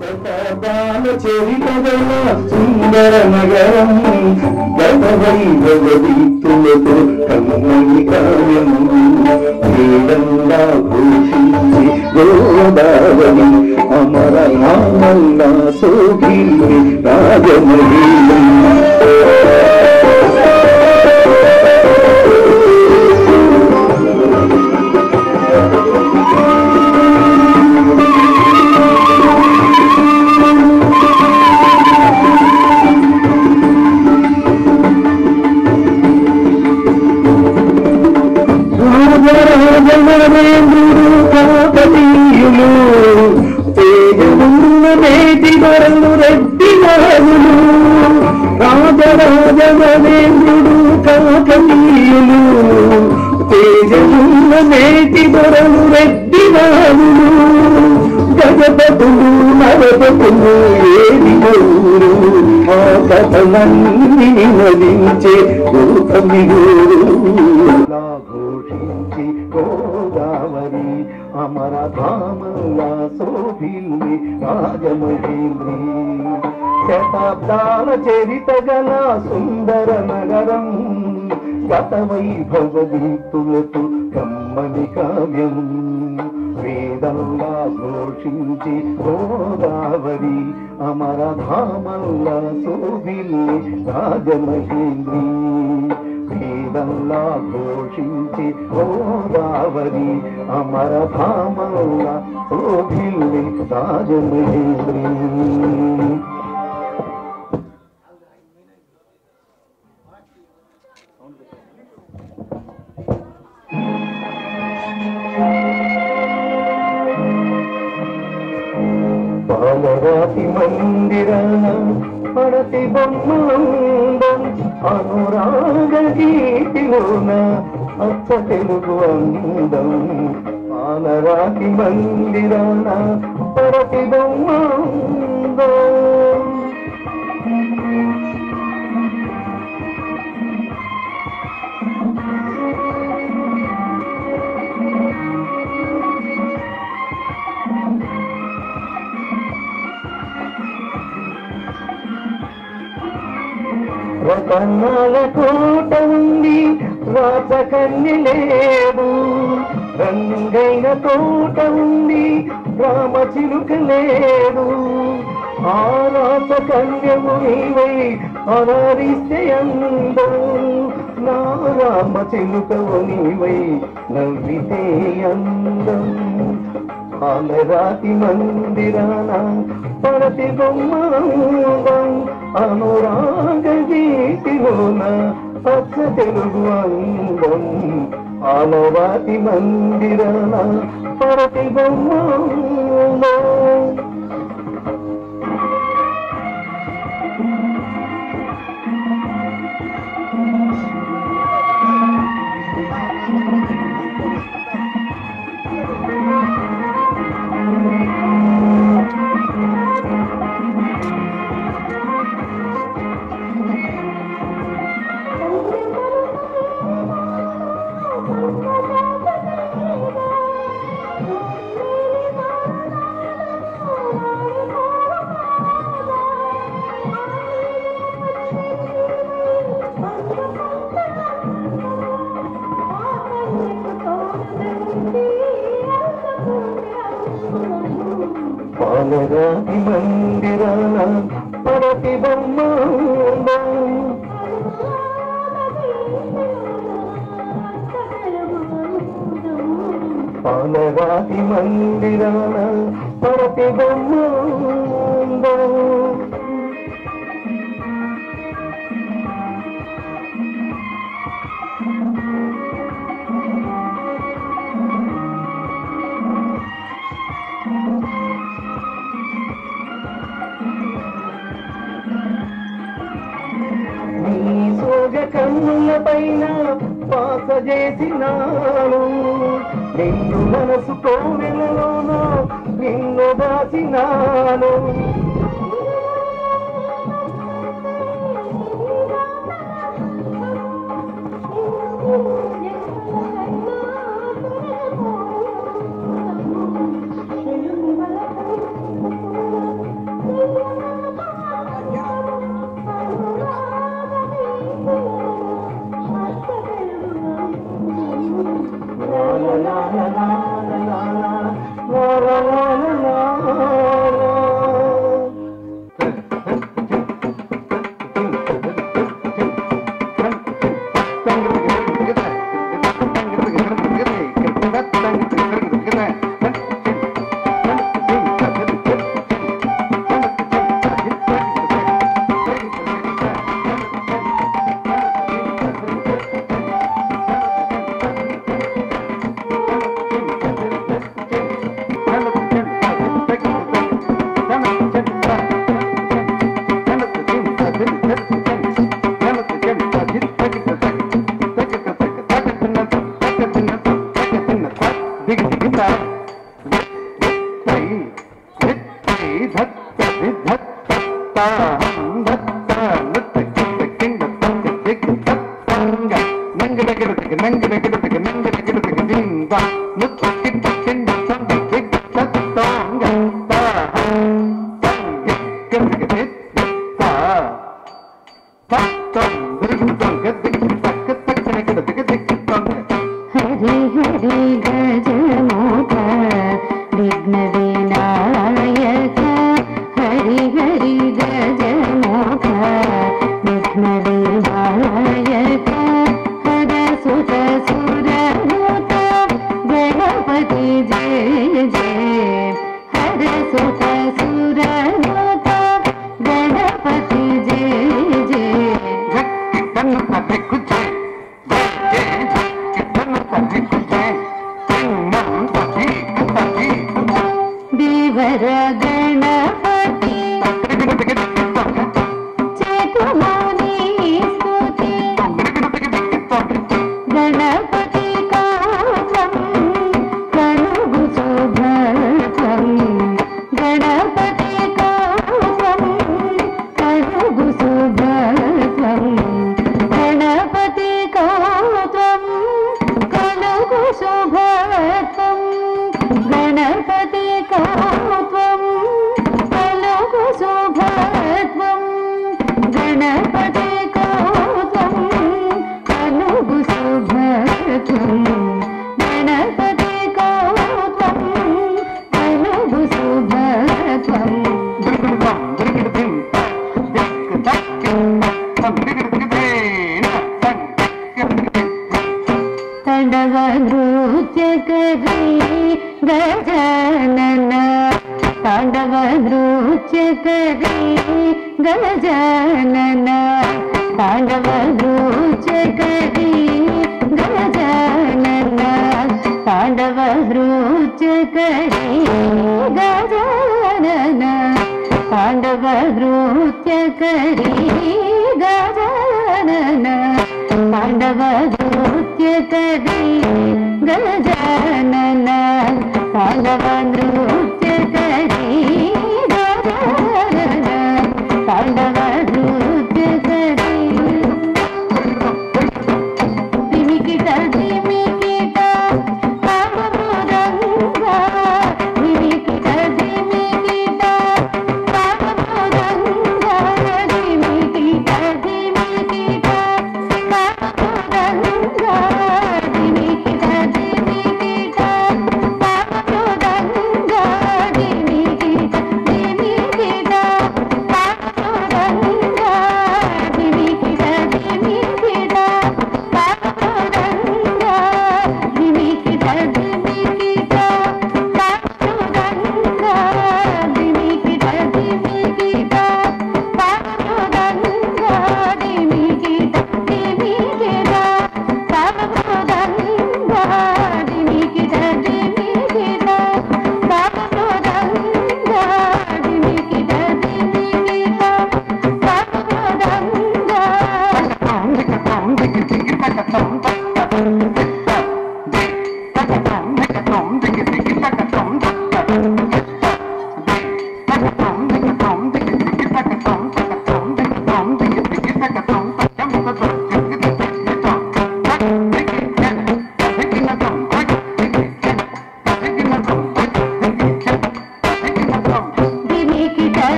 శతాబ్దాల చరితగల సుందర నగరం గత వైభవీతులతో కమ్మని కావ్యం వేదంగా ఘోషించి గోదావరి అమర నామల్లా శోభిల్లి రాజమహీలం రాజరాజనరేంద్రుడు కాకతీయులు తేజమున్న నేటి వరలు రెడ్డి రాజులు రాజరాజనరేంద్రుడు కాకతీయులు తేజమున్న నేటి వరలు రెడ్డి రాజులు జగపతులు నరపతులు ఏది గౌరు ఆ కథలన్నీ నదించే గోతమిగూరు ఘోషించి గోదావరి అమరధామల్లా శోభిల్లి రాజమహేంద్రి శతాబ్దాల చరిత గల సుందర నగరం గత వైభవ దీప్తులతో కమ్మని కావ్యం వేదంలా ఘోషించి గోదావరి అమరధామల్లా శోభిల్లి రాజమహేంద్రి వేదంలా ఘోషించి గోదావరి అమరధామల్లా శోభిల్లి రాజమహేంద్రి పాలరాతి మందిరాన పడతి బొమ్మలందం అనురాగ గీతిలోన అచ్చ తెలుగు అందం పాలరాతి మందిరాన పడతి బొమ్మలందం రతనాల కోట ఉంది రాచకన్య లేదు రంగైన తోట ఉంది రామచిలుక లేదు ఆ రాచకన్యము నీవై అలరిస్తే అందం నా రామచిలుకవు నీవై నవ్వితే అందం పాలరాతి మందిరాన పడతి బొమ్మలందం అనురాగ గీతిలోన పచ్చ తెలుగు అందం పాలరాతి మందిరాన పడతి బొమ్మలందం పాలరాతి మందిరాన పడతి బొమ్మలందం పాలరాతి మందిరాన పడతి బొమ్మలందం కన్నుల పైన పాస చేసినాను నిన్ను మనసు కోవెలలోన నిన్ను దాచినాను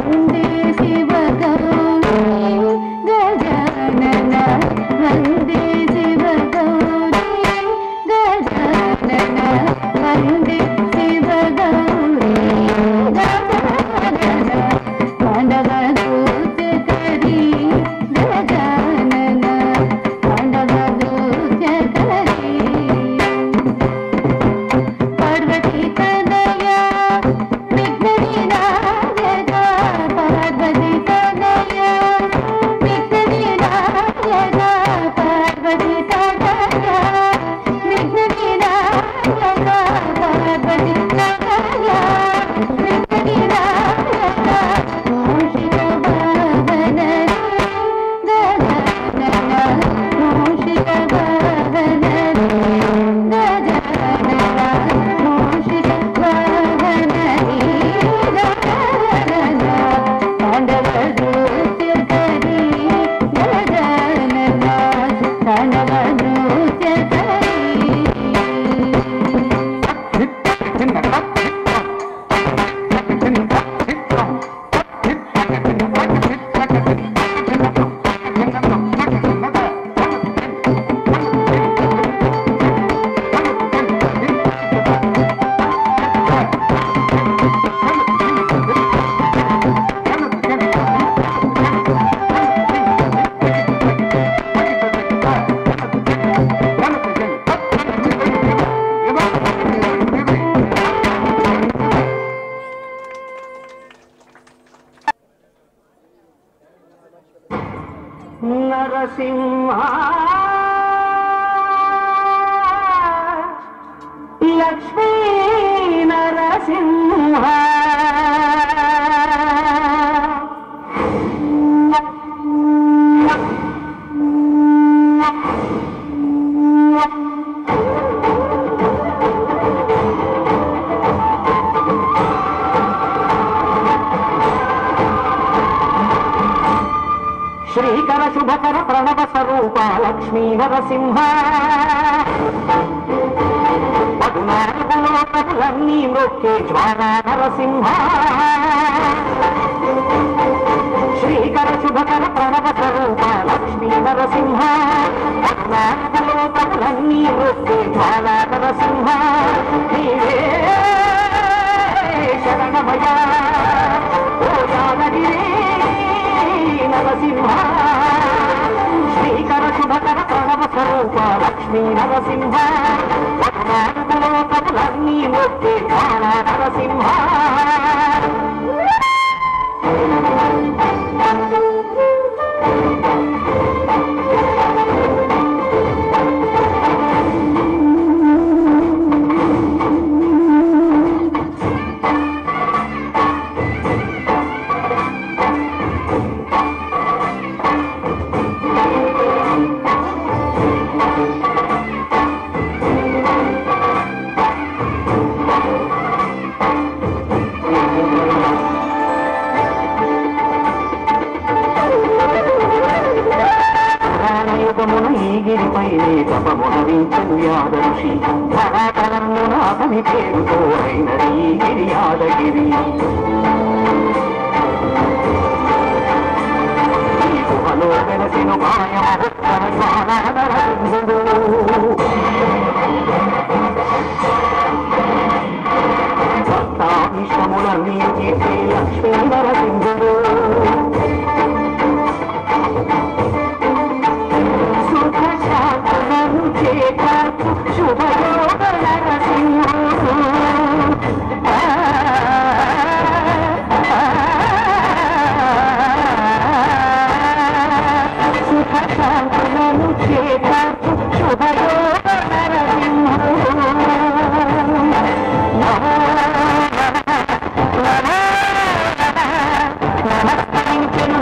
వందే శివ గౌరీ గజానన వందే శివ గౌరీ గజానన వందే శివ గౌరీ గజానన తాండవ నృత్యకరీ గజానన తాండవ నృత్యకరీ పార్వతీ తనయ విఘ్న వినాయక పార్వతీ తనయ విఘ్న వినాయక పార్వతీ తనయ విఘ్న వినాయక పార్వతీ తనయ విఘ్న వినాయక మూషిక వాహన గజానన మూషిక వాహన గజానన మూషిక వాహన గజానన తాండవ నృత్యకరీ గజానన తాండవ నృత్యకరీ నరసింహ లక్ష్మీ నరసింహ శ్రీకర శుభకర ప్రణవ స్వరూప లక్ష్మీ నరసింహ పదునాలుగులో ప్రభులన్నీ మృత్యు జ్వాల నరసింహ శ్రీకర శుభకర ప్రణవ స్వరూప లక్ష్మీ నరసింహ పదునాలుగులో ప్రభులన్నీ మృత్యు జ్వాల నరసింహ నీవే శరణమయ ఓ యాదగిరి నరసింహ శ్రీకర శుభకర ప్రణవ స్వరూప లక్ష్మీ నరసింహ పద్నాలుగులో ప్రభులన్నీ ముక్తి జ్వాల నరసింహ గిరిపైనే తపమునరించను యాదరుషి ధరాతరమున అతని పేరుతో అయినది గిరి యాదగిరి ఈ గుహలో వెలసిన మాయమహత్తరసింహుడు భక్తావిష్టములన్నీ చేసే లక్ష్మీ నరసింహుడు శుభయోగ నరసింహుడు సుఖ శాంతులను చేకూర్చు శుభయోగ నరసింహుడు నమస్కరించను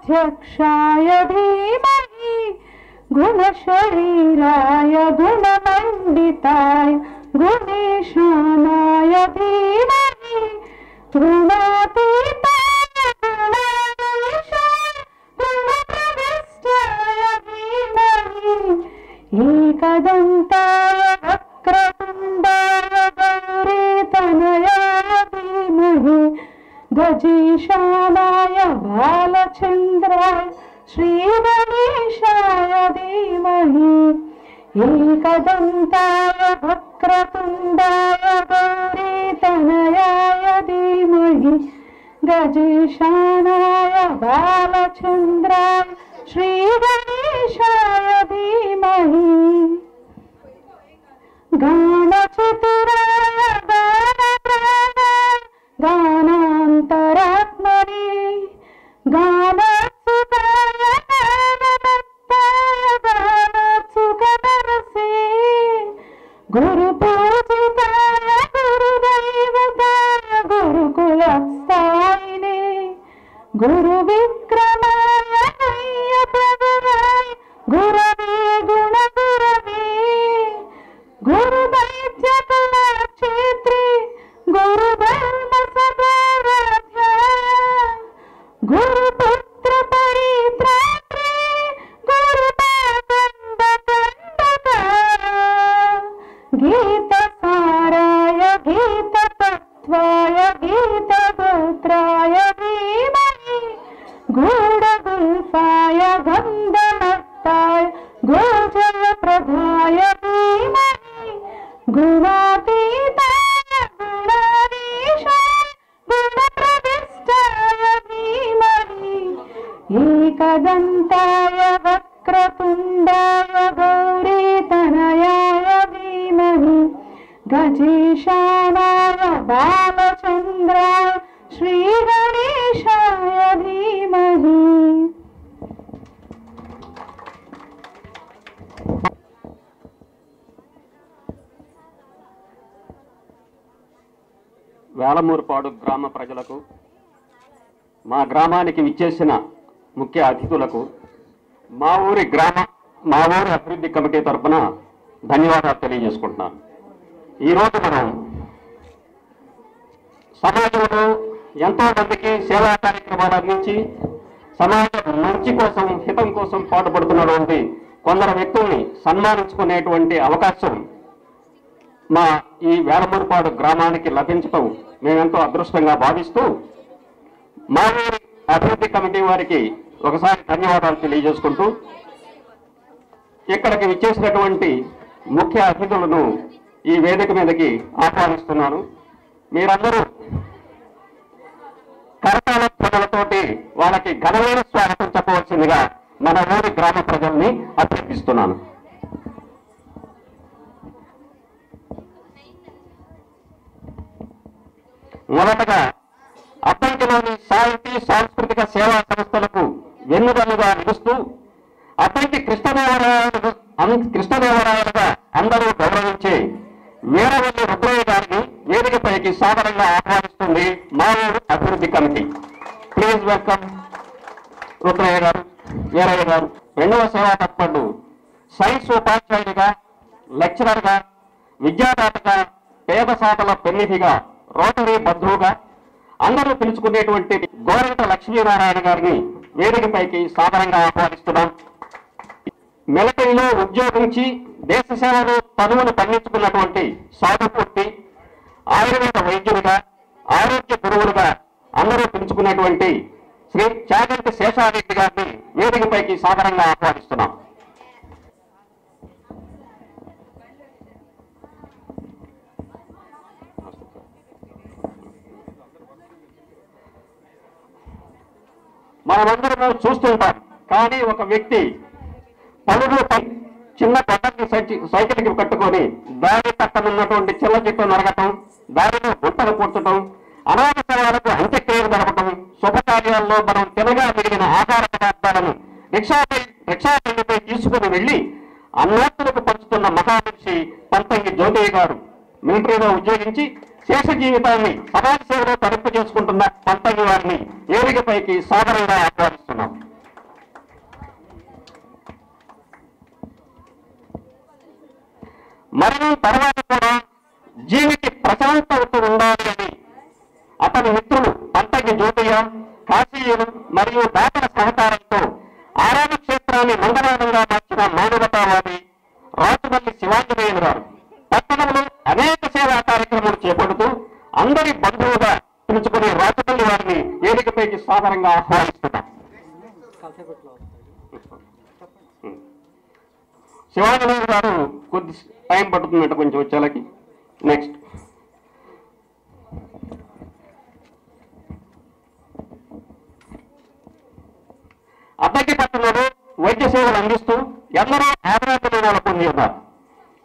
गुणाध्यक्षाय धीमहि गुणशरीराय गुणमण्डिताय गुणेशानाय धीमहि गुणातीताय गुणाधीशाय गुणप्रविष्टाय धीमहि एकदन्ताय वक्रतुण्डाय गौरीतनयाय धीमहि गजेशानाय बालचन्द्राय श्रीगणेशाय धीमहि एकदन्ताय वक्रतुण्डाय गौरीतनयाय धीमहि गजेशानाय बालचन्द्राय श्रीगणेशाय धीमहि गानचतुराय गानप्राणाय गानान्तरात्मने गानसुताय गानदत्ताय गानसुखदर्शे गुरुपूजिताय गुरुदैवताय गुरुकुलस्थायिने गुरुविक्रमाय अय्यप्रभवाय गुरवे गुणगुरवे गुरुदैत्यकुलक्षेत्रे गुरुधर्मसदाराध्याय गुरुपुत्रपरित्रात्रे गुरुपादण्डकण्डकाय गीतसाराय गीततत्त्वाय गीतगोत्राय धीमहि गूढगुल्फाय गन्धमत्ताय गोचरप्रभाय धीमहि गुणातीताय गुणाधीशाय गुणप्रविष्टाय धीमहि एकदन्ताय वक्रतुण्डाय गौरीतनयाय धीमहि गजेशानाय बालचन्द्राय श्रीगणेशाय धीमहि వేలమూరుపాడు గ్రామ ప్రజలకు, మా గ్రామానికి విచ్చేసిన ముఖ్య అతిథులకు మా ఊరి అభివృద్ధి కమిటీ తరఫున ధన్యవాదాలు తెలియజేసుకుంటున్నాను. ఈరోజు మనం సమాజంలో ఎంతో మందికి సేవా కార్యక్రమాలు అందించి సమాజం మంచి కోసం, హితం కోసం పాటుపడుతున్నటువంటి కొందరు వ్యక్తుల్ని సన్మానించుకునేటువంటి అవకాశం మా ఈ వేలమూరుపాడు గ్రామానికి లభించటం మేమెంతో అదృష్టంగా భావిస్తూ మా ఊరి అభివృద్ధి కమిటీ వారికి ఒకసారి ధన్యవాదాలు తెలియజేసుకుంటూ ఇక్కడికి విచ్చేసినటువంటి ముఖ్య అతిథులను ఈ వేదిక మీదకి ఆహ్వానిస్తున్నాను. మీరందరూ కరతాళ ధ్వనులతోటి వాళ్ళకి ఘనమైన స్వాగతం చెప్పవలసిందిగా మన ఊరి గ్రామ ప్రజల్ని అభ్యర్థిస్తున్నాను. మొదటగా అద్దంకిలోని సాంస్కృతిక సేవా సంస్థలకు వెన్నుదన్నుగా నిలుస్తూ అద్దంకి కృష్ణదేవరాయలుగా అందరూ గౌరవించే వీరవల్లి రుద్రయ్య గారిని వేదికపైకి సాదరంగా ఆహ్వానిస్తుంది మా ఊరు అభివృద్ధి కమిటీ. ప్లీజ్ వెల్కమ్ రుద్రయ్య గారు, వీరయ్య గారు. రెండవ సేవా తత్పరుడు సైన్స్ ఉపాధ్యాయుడిగా, లెక్చరర్గా, విద్యాదాతగా, పేద సాధల పెన్నిధిగా, రోటరీ బంధువుగా అందరూ పిలుచుకునేటువంటి గోరంట లక్ష్మీనారాయణ గారిని వేదికపైకి సాదరంగా ఆహ్వానిస్తున్నాం. మిలిటరీలో ఉద్యోగించి దేశ సేవలో తనువును పండించుకున్నటువంటి సాధుపూర్తి, ఆయుర్వేద వైద్యులుగా, ఆరోగ్య గురువులుగా అందరూ పిలుచుకునేటువంటి శ్రీ చాగంటి శేషారెడ్డి గారిని వేదికపైకి సాదరంగా ఆహ్వానిస్తున్నాం. మనమందరము చూస్తుంటాం, కానీ ఒక వ్యక్తి పలుగు చిన్న గడ్డకి సైకిల్కి కట్టుకొని దారి పక్కనున్నటువంటి చిల్ల చెట్టు నరగటం, దారిలో గుట్టలు పూడ్చడం, అనాథ శవాలకు అంత్యక్రియలు జరపడం, శుభకార్యాల్లో మనం తినగా మిగిలిన ఆహార పదార్థాలను రిక్షాపై తీసుకుని వెళ్లి అన్నార్థులకు పంచుతున్న మహామనిషి పంతంగి జ్యోతయ్య గారు మిలిటరీలో ఉద్యోగించి శేష జీవితాన్ని సమాజ సేవలో తడుపు చేసుకుంటున్న పంతంగి వారిని వేదికపైకి సాదరంగా ఆహ్వానిస్తున్నాం. మరియు తర్వాత కూడా జీవికి ప్రశాంతత ఉండాలి అని అతని మిత్రులు పంటకి జ్యోతియ, కాశీయులు మరియు దాతల సహకారంతో ఆరాధ క్షేత్రాన్ని మంగళవారంగా మార్చిన మానవతావాది రాజమల్లి శివాంజనేయులు గారు పట్టణంలో అనేక సేవా కార్యక్రమాలు చేపడుతూ అందరి బంధువుగా పిలుచుకునే రాజమల్లి వారిని వేదికపైకి సాధారణంగా ఆహ్వానిస్తున్నారు. శివాంజనేయులు గారు కొద్ది టైం పడుతుందంట కొంచెం వచ్చేలాకి. నెక్స్ట్ అద్దకి పట్టణంలో వైద్య సేవలు అందిస్తూ ఎందరో ఆదరణలు పొంది ఉన్నారు.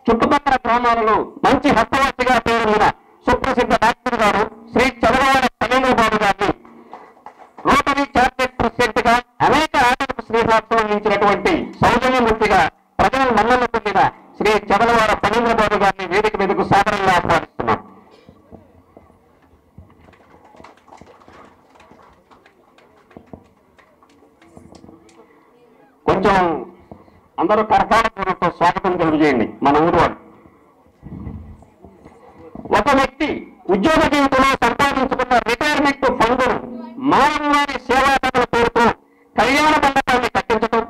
చుట్టుపక్కల గ్రామాలలో మంచి హస్తవాసిగా పేరున్న సుప్రసిద్ధ డాక్టర్ గారు శ్రీ చదరవాడ కమేంద్రబాబు గారిని రోటరీ చార్టెడ్ ప్రెసిడెంట్ గా అనేక ఆటలకు శ్రీహార్థం అందించినటువంటి సౌజన్యమూర్తిగా ప్రజల మన్నలు పొందిన శ్రీ చదరవాడ కమేంద్రబాబు గారిని వేదిక మీదకు సాధారణంగా ఆహ్వానిస్తున్నాం. కొంచెం అందరూ కరతాళపూర్వకంతో స్వాగతం తెలియజేయండి మన ఊరు వాళ్ళు. ఒక వ్యక్తి ఉద్యోగ జీవితంలో సంపాదించుకున్న రిటైర్మెంట్ ఫండ్ను మానవారి సేవా కథల పేరుతో కళ్యాణ మండపాన్ని కట్టించడం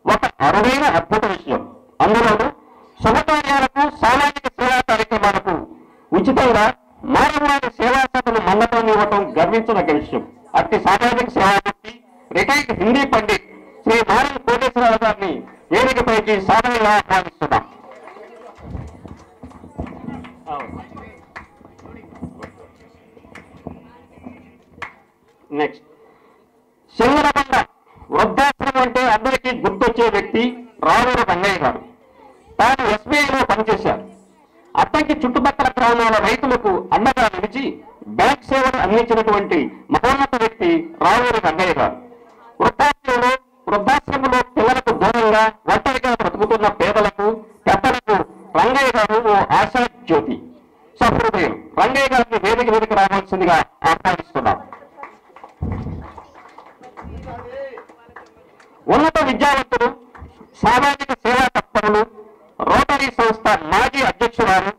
ఒక అరుదైన అద్భుత విషయం. అందులోనూ శుభకార్యాలకు సామాజిక సేవా కార్యక్రమాలకు ఉచితంగా మానవారి సేవా సభను మండపాన్ని ఇవ్వటం గర్వించదగ్గ విషయం. అట్టి సామాజిక సేవాకి రిటైర్డ్ హిందీ పండిట్ శ్రీ నారాయణ కోటేశ్వరరావు గారిని వేదికపైకి సాధారణంగా ఆహ్వానిస్తున్నాం. నెక్స్ట్ సింగరబండ వృద్ధాశ్రమం అంటే అందరికీ గుర్తొచ్చే వ్యక్తి రావూరు రంగయ్య గారు. తాను ఎస్బీఐలో పనిచేశారు. అతనికి చుట్టుపక్కల గ్రామాల రైతులకు అండగా నిలిచి బ్యాంక్ సేవలు అందించినటువంటి మహోన్నత వ్యక్తి రావూరు రంగయ్య గారు. వృద్ధాశ్రమంలో పిల్లలకు దూరంగా ఒంటరిగా బ్రతుకుతున్న పేదలకు పెద్దలకు రంగయ్య గారు ఓ ఆశా జ్యోతి. సహృదయం రంగయ్య గారిని వేదిక రావాల్సిందిగా ఆహ్వానిస్తున్నాం. ఉన్నత విద్యావంతులు, సామాజిక సేవా తత్పరులు, రోటరీ సంస్థ మాజీ అధ్యక్షురాలు,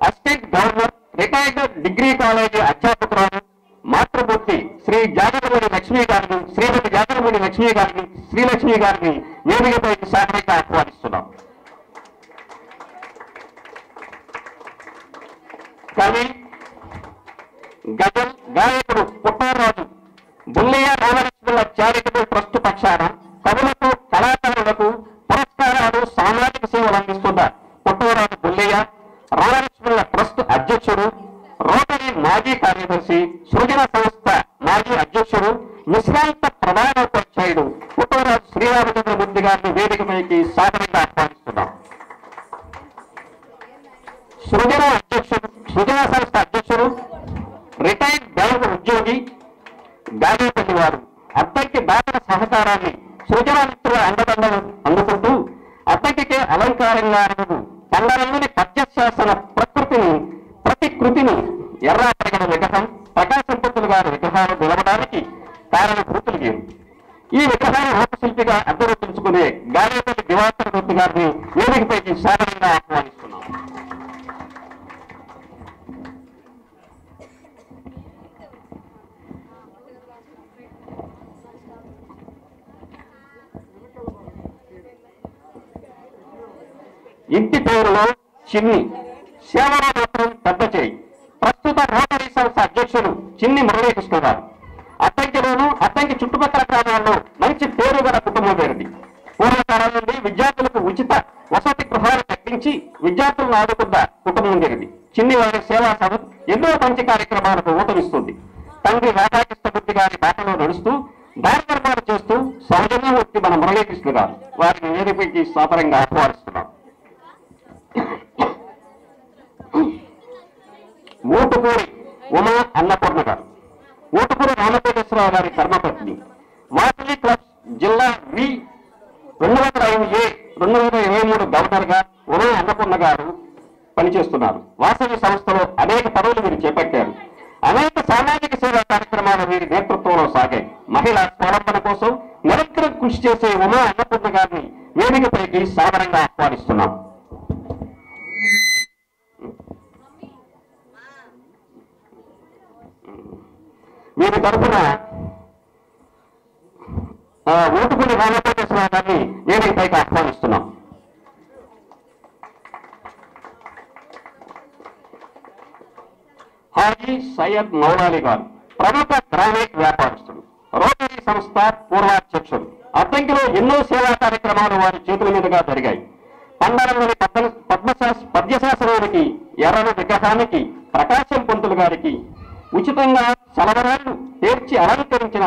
assistant governor, retired degree college అధ్యాపకురాలు, మాతృమూర్తి శ్రీమతి జాగరమణి శ్రీలక్ష్మి గారిని వేదికపైకి సాధారణంగా ఆహ్వానిస్తున్నాం. కానీ గజల్ గాయకుడు పుట్టారాజు బుల్లయ్య రామలక్ష్మణుల చారిటబుల్ ట్రస్ట్ పక్షాన కవులకు, కళాకారులకు పురస్కారాలు, సామాజిక సేవలు అందిస్తున్న పుట్టారాజు బుల్లయ్య రామలక్ష్మణుల ట్రస్ట్ అధ్యక్షుడు, రోటరీ మాజీ కార్యదర్శి, సృజన సంస్థ మాజీ అధ్యక్షుడు, విశ్రాంత ప్రధానోపాధ్యాయుడు పుట్టరాజు శ్రీరామచంద్రమూర్తి గారిని వేదికపైకి సాధారణంగా ఆహ్వానిస్తున్నాం. సృజన సంస్థ అధ్యక్షుడు, రిటైర్డ్ బ్యాంకు ఉద్యోగి గాలిపల్లి వారు అద్దెకి దాతల సహకారాన్ని సృజన మిత్రుల అండదండలు అందుకుంటూ అద్దెకే అలంకారంగా పండరంలోని పద్యశాసన ప్రతికృతిని ఎర్రాపరగడ విగ్రహం, ప్రకాశం పంతులు గారి విగ్రహాలు నిలవడానికి కారణభూతులు లేరు. ఈ విగ్రహాన్ని రూపశిల్పిగా అద్దెపించుకునే గాలిపల్లి దివాకర్ మూర్తి గారిని వేదికపైకి సాధారణంగా ఆహ్వానిస్తున్నాం. ఇంటి పేరులో చిన్ని, సేవలో మాత్రం పెద్ద చేయి. ప్రస్తుత రోటరీ సంస్థ అధ్యక్షులు చిన్ని మురళీకృష్ణ గారు. అద్దంకి చుట్టుపక్కల గ్రామాల్లో మంచి పేరు గల కుటుంబం పేరుది. పూర్వకాలం నుండి విద్యార్థులకు ఉచిత వసతి గృహాలు కట్టించి విద్యార్థులను ఆదుకున్న కుటుంబం జరిగింది. చిన్ని వారి సేవా సభ ఎన్నో మంచి కార్యక్రమాలకు ఊతమిస్తుంది. తండ్రి రాధాకృష్ణమూర్తి గారి బాటలో నడుస్తూ దారిధర్మాలు చేస్తూ సౌజన్యమూర్తి మన మురళీకృష్ణ గారు వారిని వేదికపైకి సాధారణంగా ఆహ్వానిస్తున్నాం. ఊటుకూరి ఉమా అన్నపూర్ణ గారు, ఊటుకూరి రామకోటేశ్వరరావు గారి ధర్మపత్ని, వాసవి క్లబ్స్ జిల్లా వి 205A/2023 గవర్నర్ గా ఉమా అన్నపూర్ణ గారు పనిచేస్తున్నారు. వాసవి సంస్థలో అనేక పదవులు వీరు చేపట్టారు. అనేక సామాజిక సేవా కార్యక్రమాలు వీరి నేతృత్వంలో సాగాయి. మహిళా స్వావలంబన కోసం నిరంతరం కృషి చేసే ఉమా అన్నపూర్ణ గారిని వేదికపైకి సాధారణంగా ఆహ్వానిస్తున్నాం. వీరి తరఫున ఓటుకుని రామకోటేశ్వరరావు గారిని వేదికపైకి ఆహ్వానిస్తున్నాం. హాజీ సయ్యద్ మౌలాలి గారు ప్రముఖ గ్రానైట్ వ్యాపారస్తుడు, రోటరీ సంస్థ పూర్వాధ్యక్షుడు. అద్దంకిలో ఎన్నో సేవా కార్యక్రమాలు వారి చేతుల మీదుగా జరిగాయి. పండరంలోని పద్యశాస్త్రానికి, ఎర్రని విగ్రహానికి, ప్రకాశం పంతులు గారికి ఉచితంగా సలవరాలను పేర్చి అలంకరించిన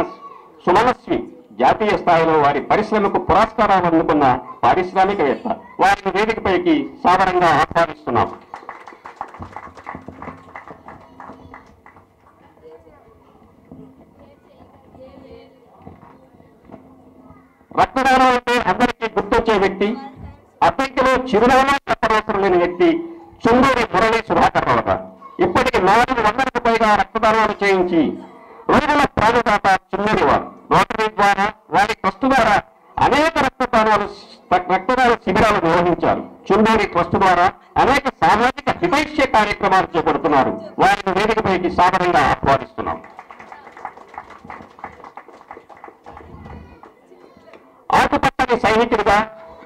సుమనస్వి జాతీయ స్థాయిలో వారి పరిశ్రమకు పురస్కారాలు అందుకున్న పారిశ్రామికవేత్త. వారిని వేదికపైకి సాదరంగా ఆహ్వానిస్తున్నాం. రక్తదానం అంటే అందరికీ గుర్తొచ్చే వ్యక్తి, అద్దంకిలో చిరునామా చెప్పనవసరం లేని వ్యక్తి చుండూరి మురళీ సుధాకర్ రావు గారు. ఇప్పటికి 400కు పైగా రక్తదానాలు చేయించి రోజుల ప్రాణదాత చుండూరి వారు. రోటరీ ద్వారా, వారి ట్రస్ట్ ద్వారా అనేక రక్తదాన శిబిరాలు నిర్వహించారు. చుండూరి ట్రస్ట్ ద్వారా అనేక సామాజిక హితైష్య కార్యక్రమాలు చేపడుతున్నారు. వారిని వేదికపైకి సాదరంగా ఆహ్వానిస్తున్నాం. ఆకుపచ్చని సైనికుడిగా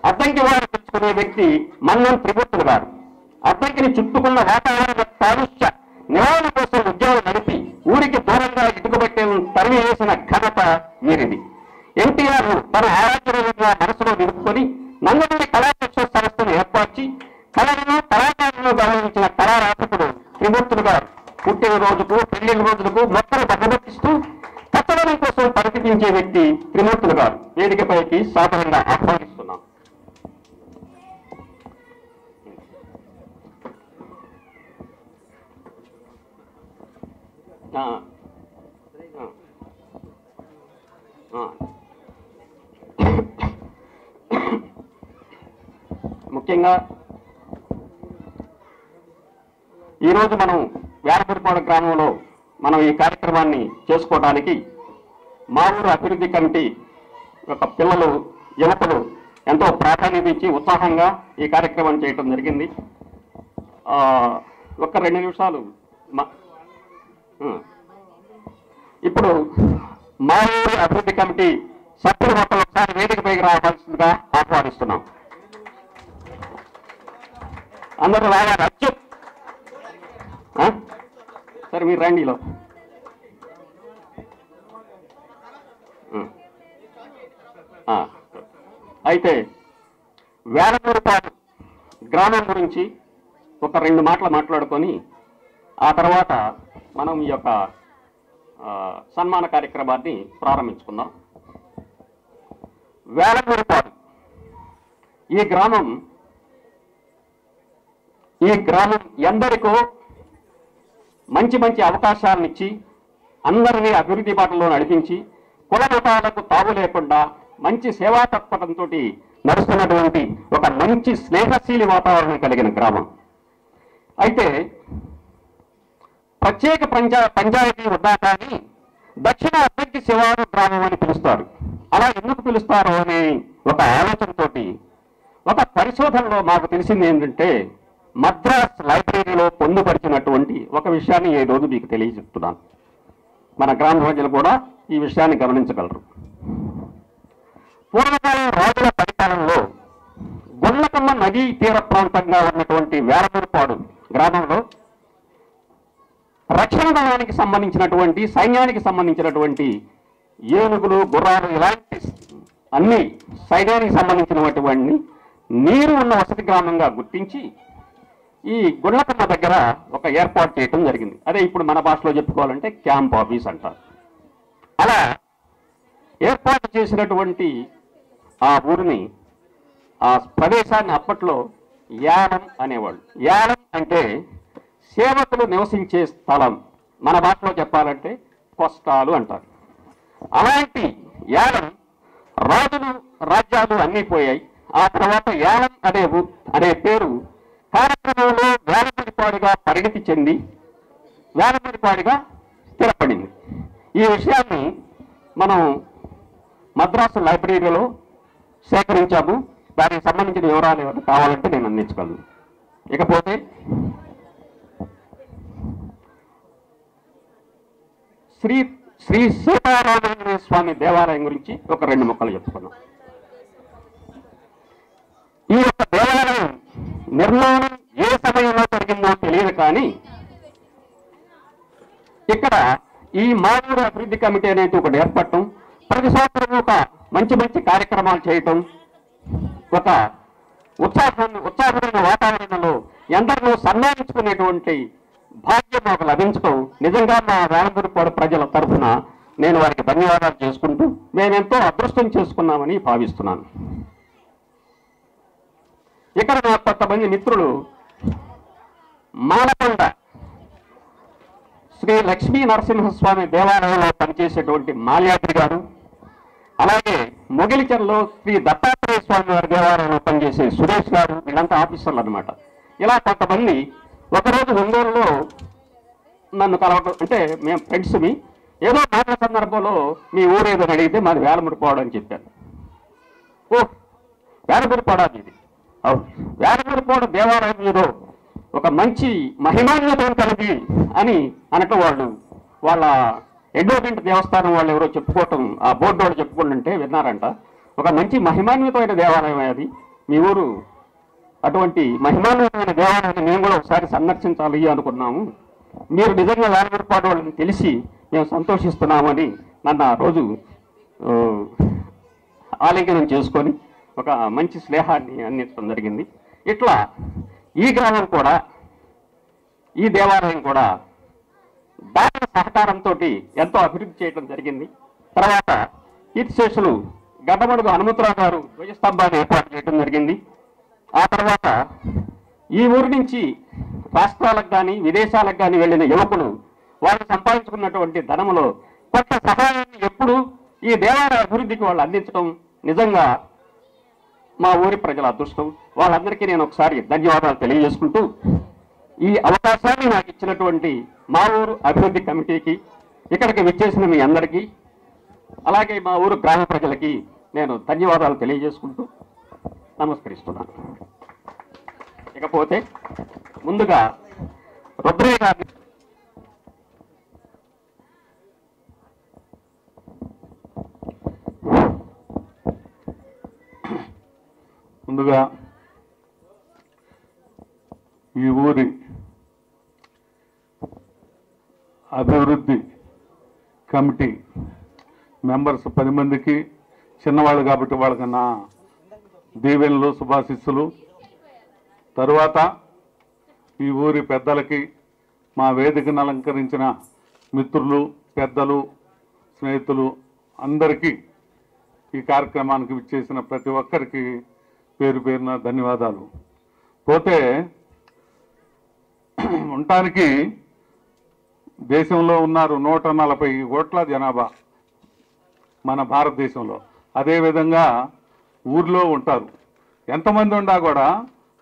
అద్దంకి వారు తెచ్చుకునే వ్యక్తి మన్నం త్రిమూర్తులు గారు. అద్దంకిని చుట్టుకున్న వాతావరణ కాలుష్య నివారణ కోసం ఉద్యోగం నడిపి ఊరికి దూరంగా ఇటుకబట్టే తరిమి వేసిన ఘనత వీరిది. ఎన్టీఆర్ తన ఆరాధ్యులుగా మనసులో నిలుపుకొని నందమూరి కళాశిక్షణ సంస్థను ఏర్పరిచి కళలను, కళాకారులను గౌరవించిన కళారాధకుడు త్రిమూర్తులు గారు పుట్టినరోజుకు, పెళ్లిన రోజులకు మొక్కలు బహుమతిస్తూ కట్టడం కోసం పరితపించే వ్యక్తి త్రిమూర్తులు గారు. వేదికపైకి సాధారణంగా ఆహ్వానిస్తున్నాం. ముఖ్యంగా ఈరోజు మనం వేలపూడిపాడు గ్రామంలో మనం ఈ కార్యక్రమాన్ని చేసుకోవడానికి మా ఊరు అభివృద్ధి కమిటీ యొక్క పిల్లలు, యువకులు ఎంతో ప్రాధాన్యత ఇచ్చి ఉత్సాహంగా ఈ కార్యక్రమం చేయటం జరిగింది. ఒక 2 నిమిషాలు ఇప్పుడు మా ఊరు అభివృద్ధి కమిటీ సభ్యులు మొత్తం ఒకసారి వేదికపైకి రావాల్సిందిగా ఆహ్వానిస్తున్నాం. అందరూ రావాలి. అత్యుత్ సరే మీరు రండిలో. అయితే వేలపూడిపాడు గ్రామం గురించి ఒక 2 మాటలు మాట్లాడుకొని ఆ తర్వాత మనం ఈ యొక్క సన్మాన కార్యక్రమాన్ని ప్రారంభించుకుందాం. వేలపూడిపాడు ఈ గ్రామం ఎందరికో మంచి మంచి అవకాశాలను ఇచ్చి అందరినీ అభివృద్ధి బాటలో నడిపించి కుల మతాలకు తావు లేకుండా మంచి సేవా తత్పరంతో నడుస్తున్నటువంటి ఒక మంచి స్నేహశీలి వాతావరణం కలిగిన గ్రామం. అయితే ప్రత్యేక పంచాయతీ వద్దా కానీ దక్షిణ అద్దంకి శివారు గ్రామం అని పిలుస్తారు. అలా ఎందుకు పిలుస్తారో అనే ఒక ఆలోచనతోటి ఒక పరిశోధనలో మాకు తెలిసింది ఏంటంటే, మద్రాస్ లైబ్రరీలో పొందుపరిచినటువంటి ఒక విషయాన్ని ఈ రోజు మీకు తెలియజెప్తున్నాను. మన గ్రామ ప్రజలు కూడా ఈ విషయాన్ని గమనించగలరు. పూర్వకాలం రాజుల పరిపాలనలో గుండ్లకమ్మ నదీ తీర ప్రాంతంగా ఉన్నటువంటి వేలపూడిపాడు గ్రామంలో రక్షణ దళానికి సంబంధించినటువంటి, సైన్యానికి సంబంధించినటువంటి ఏనుగులు, గుర్రాలు ఇలాంటి అన్ని సైన్యానికి సంబంధించినటువంటి నీరు ఉన్న వసతి గ్రామంగా గుర్తించి ఈ గుండ్లకమ్మ దగ్గర ఒక ఏర్పాటు చేయడం జరిగింది. అదే ఇప్పుడు మన భాషలో చెప్పుకోవాలంటే క్యాంప్ ఆఫీస్ అంటారు. అలా ఏర్పాటు చేసినటువంటి ఆ ఊరిని, ఆ ప్రదేశాన్ని అప్పట్లో యానం అనేవాళ్ళు. యానం అంటే సేవకులు నివసించే స్థలం, మన భాషలో చెప్పాలంటే కొస్తాలు అంటారు. అలాంటి యానం రాజులు, రాజ్యాలు అన్నీ పోయాయి. ఆ తర్వాత యానం అనే పేరు కార్యక్రమంలో వేలపూడిపాడుగా పరిణతి చెంది వేలపూడిపాడుగా స్థిరపడింది. ఈ విషయాన్ని మనం మద్రాసు లైబ్రరీలో సేకరించాము. దానికి సంబంధించిన వివరాలు ఏమైనా కావాలంటే నేను అందించగలను. ఇకపోతే శ్రీ సీతారామాంజనేయ స్వామి దేవాలయం గురించి ఒక 2 ముక్కలు చెప్పుకున్నాం. ఈ యొక్క దేవాలయం నిర్మాణం ఏ సమయంలో జరిగిందో తెలియదు, కానీ ఇక్కడ ఈ మానవ అభివృద్ధి కమిటీ అనేది ఒకటి ఏర్పడటం, ప్రతి సంవత్సరం ఒక మంచి మంచి కార్యక్రమాలు చేయటం, ఒక ఉత్సాహమైన వాతావరణంలో ఎందరినో సన్మానించుకునేటువంటి భాగ్యం మాకు లభించడం నిజంగా మా వేలంపూడిపాడు ప్రజల తరఫున నేను వారికి ధన్యవాదాలు చేసుకుంటూ మేమెంతో అదృష్టం చేసుకున్నామని భావిస్తున్నాను. ఇక్కడ నా కొంతమంది మిత్రులు మాలకొండ శ్రీ లక్ష్మీ నరసింహస్వామి దేవాలయంలో పనిచేసేటువంటి మాల్యాద్రి గారు, అలాగే మొగిలిచెర్లో శ్రీ దత్తాత్రేయ స్వామి వారి దేవాలయంలో పనిచేసే సురేష్ గారు, వీళ్ళంతా ఆఫీసర్లు అనమాట. ఇలా కొంతమంది ఒకరోజు ఒంగోలులో నన్ను కలవటం, అంటే మేము ఫ్రెండ్స్మి, ఏదో మాటల సందర్భంలో మీ ఊరేదో అడిగితే మాది వేలముడిపాడు అని చెప్పాను. ఓ వేలముడిపాడు ఇది, అవును వేలముడిపాడు దేవాలయం ఏదో ఒక మంచి మహిమాన్వితం కలిగి అని అనటం వాళ్ళ ఎండోమెంట్ దేవస్థానం వాళ్ళు ఎవరో చెప్పుకోవటం, ఆ బోర్డు వాళ్ళు చెప్పుకుంటుంటే విన్నారంట. ఒక మంచి మహిమాన్వితమైన దేవాలయం అది మీ ఊరు, అటువంటి మహిమాన్వితమైన దేవాలయాన్ని మేము కూడా ఒకసారి సందర్శించాలి అనుకున్నాము. మీరు నిజంగా వేలముడిపాడు వాళ్ళని తెలిసి మేము సంతోషిస్తున్నామని నన్ను ఆ రోజు ఆలింగనం చేసుకొని ఒక మంచి స్నేహాన్ని అందించడం జరిగింది. ఇట్లా ఈ గ్రామం కూడా, ఈ దేవాలయం కూడా దాని సహకారంతో ఎంతో అభివృద్ధి చేయడం జరిగింది. తర్వాత కీర్తిశేషులు గడ్డమడుగు హనుమంతరావు గారు ధ్వజస్తంభాన్ని ఏర్పాటు చేయడం జరిగింది. ఆ తర్వాత ఈ ఊరి నుంచి రాష్ట్రాలకు కానీ విదేశాలకు కానీ వెళ్ళిన యువకులు వాళ్ళు సంపాదించుకున్నటువంటి ధనములో కొంత సహాయాన్ని ఎప్పుడు ఈ దేవాలయ అభివృద్ధికి వాళ్ళు అందించడం నిజంగా మా ఊరి ప్రజల అదృష్టం. వాళ్ళందరికీ నేను ఒకసారి ధన్యవాదాలు తెలియజేసుకుంటూ ఈ అవకాశాన్ని నాకు ఇచ్చినటువంటి మా ఊరు అభివృద్ధి కమిటీకి, ఇక్కడికి విచ్చేసిన మీ అందరికీ, అలాగే మా ఊరు గ్రామ ప్రజలకి నేను ధన్యవాదాలు తెలియజేసుకుంటూ నమస్కరిస్తున్నాను. ఇకపోతే ముందుగా రుద్రయ్య గారిని ముందుగా ఈ ఊరి అభివృద్ధి కమిటీ మెంబర్స్ 10 మందికి, చిన్నవాళ్ళు కాబట్టి వాళ్ళకి నా దీవెనలు శుభాశిస్సులు. తరువాత ఈ ఊరి పెద్దలకి, మా వేదికను అలంకరించిన మిత్రులు, పెద్దలు, స్నేహితులు అందరికీ, ఈ కార్యక్రమానికి విచ్చేసిన ప్రతి ఒక్కరికి పేరు పేరున ధన్యవాదాలు. పోతే ఉండటానికి దేశంలో ఉన్నారు 140 కోట్ల జనాభా మన భారతదేశంలో. అదేవిధంగా ఊర్లో ఉంటారు. ఎంతమంది ఉన్నా కూడా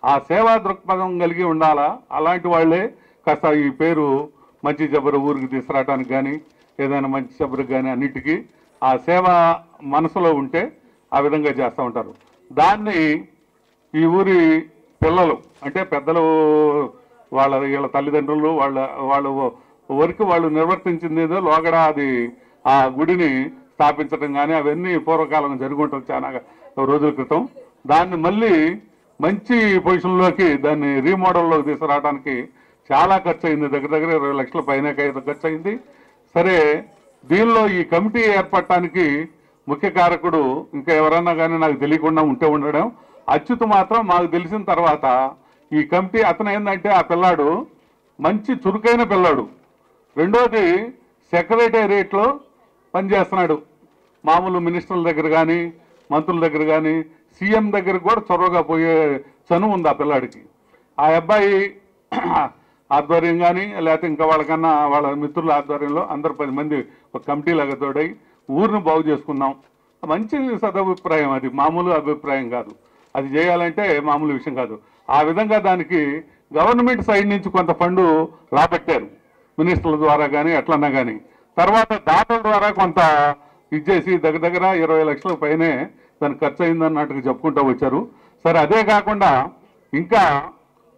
ఆ సేవా దృక్పథం కలిగి ఉండాలా. అలాంటి వాళ్ళే కాస్త ఈ పేరు మంచి జబరు ఊరికి తీసుకురావడానికి కానీ, ఏదైనా మంచి జబరుకు కానీ అన్నిటికీ ఆ సేవ మనసులో ఉంటే ఆ విధంగా చేస్తూ ఉంటారు. దాన్ని ఈ ఊరి పిల్లలు, అంటే పెద్దలు, వీళ్ళ తల్లిదండ్రులు వాళ్ళ వరకు వాళ్ళు నిర్వర్తించింది ఏదో లోగడ అది ఆ గుడిని స్థాపించడం కానీ అవన్నీ పూర్వకాలం జరుగుంటుంది చాలా రోజుల క్రితం. దాన్ని మళ్ళీ మంచి పొజిషన్లోకి దాన్ని రీమోడల్లోకి తీసుకురావడానికి చాలా ఖర్చు అయింది. దగ్గర 20 లక్షల పైన ఖర్చు అయింది. సరే, దీనిలో ఈ కమిటీ ఏర్పడటానికి ముఖ్య కారకుడు ఇంకా ఎవరన్నా కానీ నాకు తెలియకుండా ఉండడం అచ్యుత్ మాత్రం మాకు తెలిసిన తర్వాత ఈ కమిటీ అతను ఏంటంటే ఆ పిల్లాడు మంచి చురుకైన పిల్లాడు. రెండోది సెక్రటేరియట్లో పనిచేస్తున్నాడు. మామూలు మినిస్టర్ల దగ్గర కానీ, మంత్రుల దగ్గర కానీ, సీఎం దగ్గర కూడా చొరవగా పోయే చనువు ఉంది ఆ పిల్లాడికి. ఆ అబ్బాయి ఆధ్వర్యం కానీ లేకపోతే ఇంకా వాళ్ళకన్నా వాళ్ళ మిత్రుల ఆధ్వర్యంలో అందరు 10 మంది ఒక కమిటీలాగా తోడై ఊరిని బాగు చేసుకున్నాం. మంచి సదభిప్రాయం, అది మామూలు అభిప్రాయం కాదు. అది చేయాలంటే మామూలు విషయం కాదు. ఆ విధంగా దానికి గవర్నమెంట్ సైడ్ నుంచి కొంత ఫండు రాబట్టారు, మినిస్టర్ల ద్వారా కానీ ఎట్లన్నా కానీ. తర్వాత దాతల ద్వారా కొంత ఇచ్చేసి దగ్గర 20 లక్షల పైనే దానికి ఖర్చు అయిందన్నట్టుగా చెప్పుకుంటూ వచ్చారు. సరే, అదే కాకుండా ఇంకా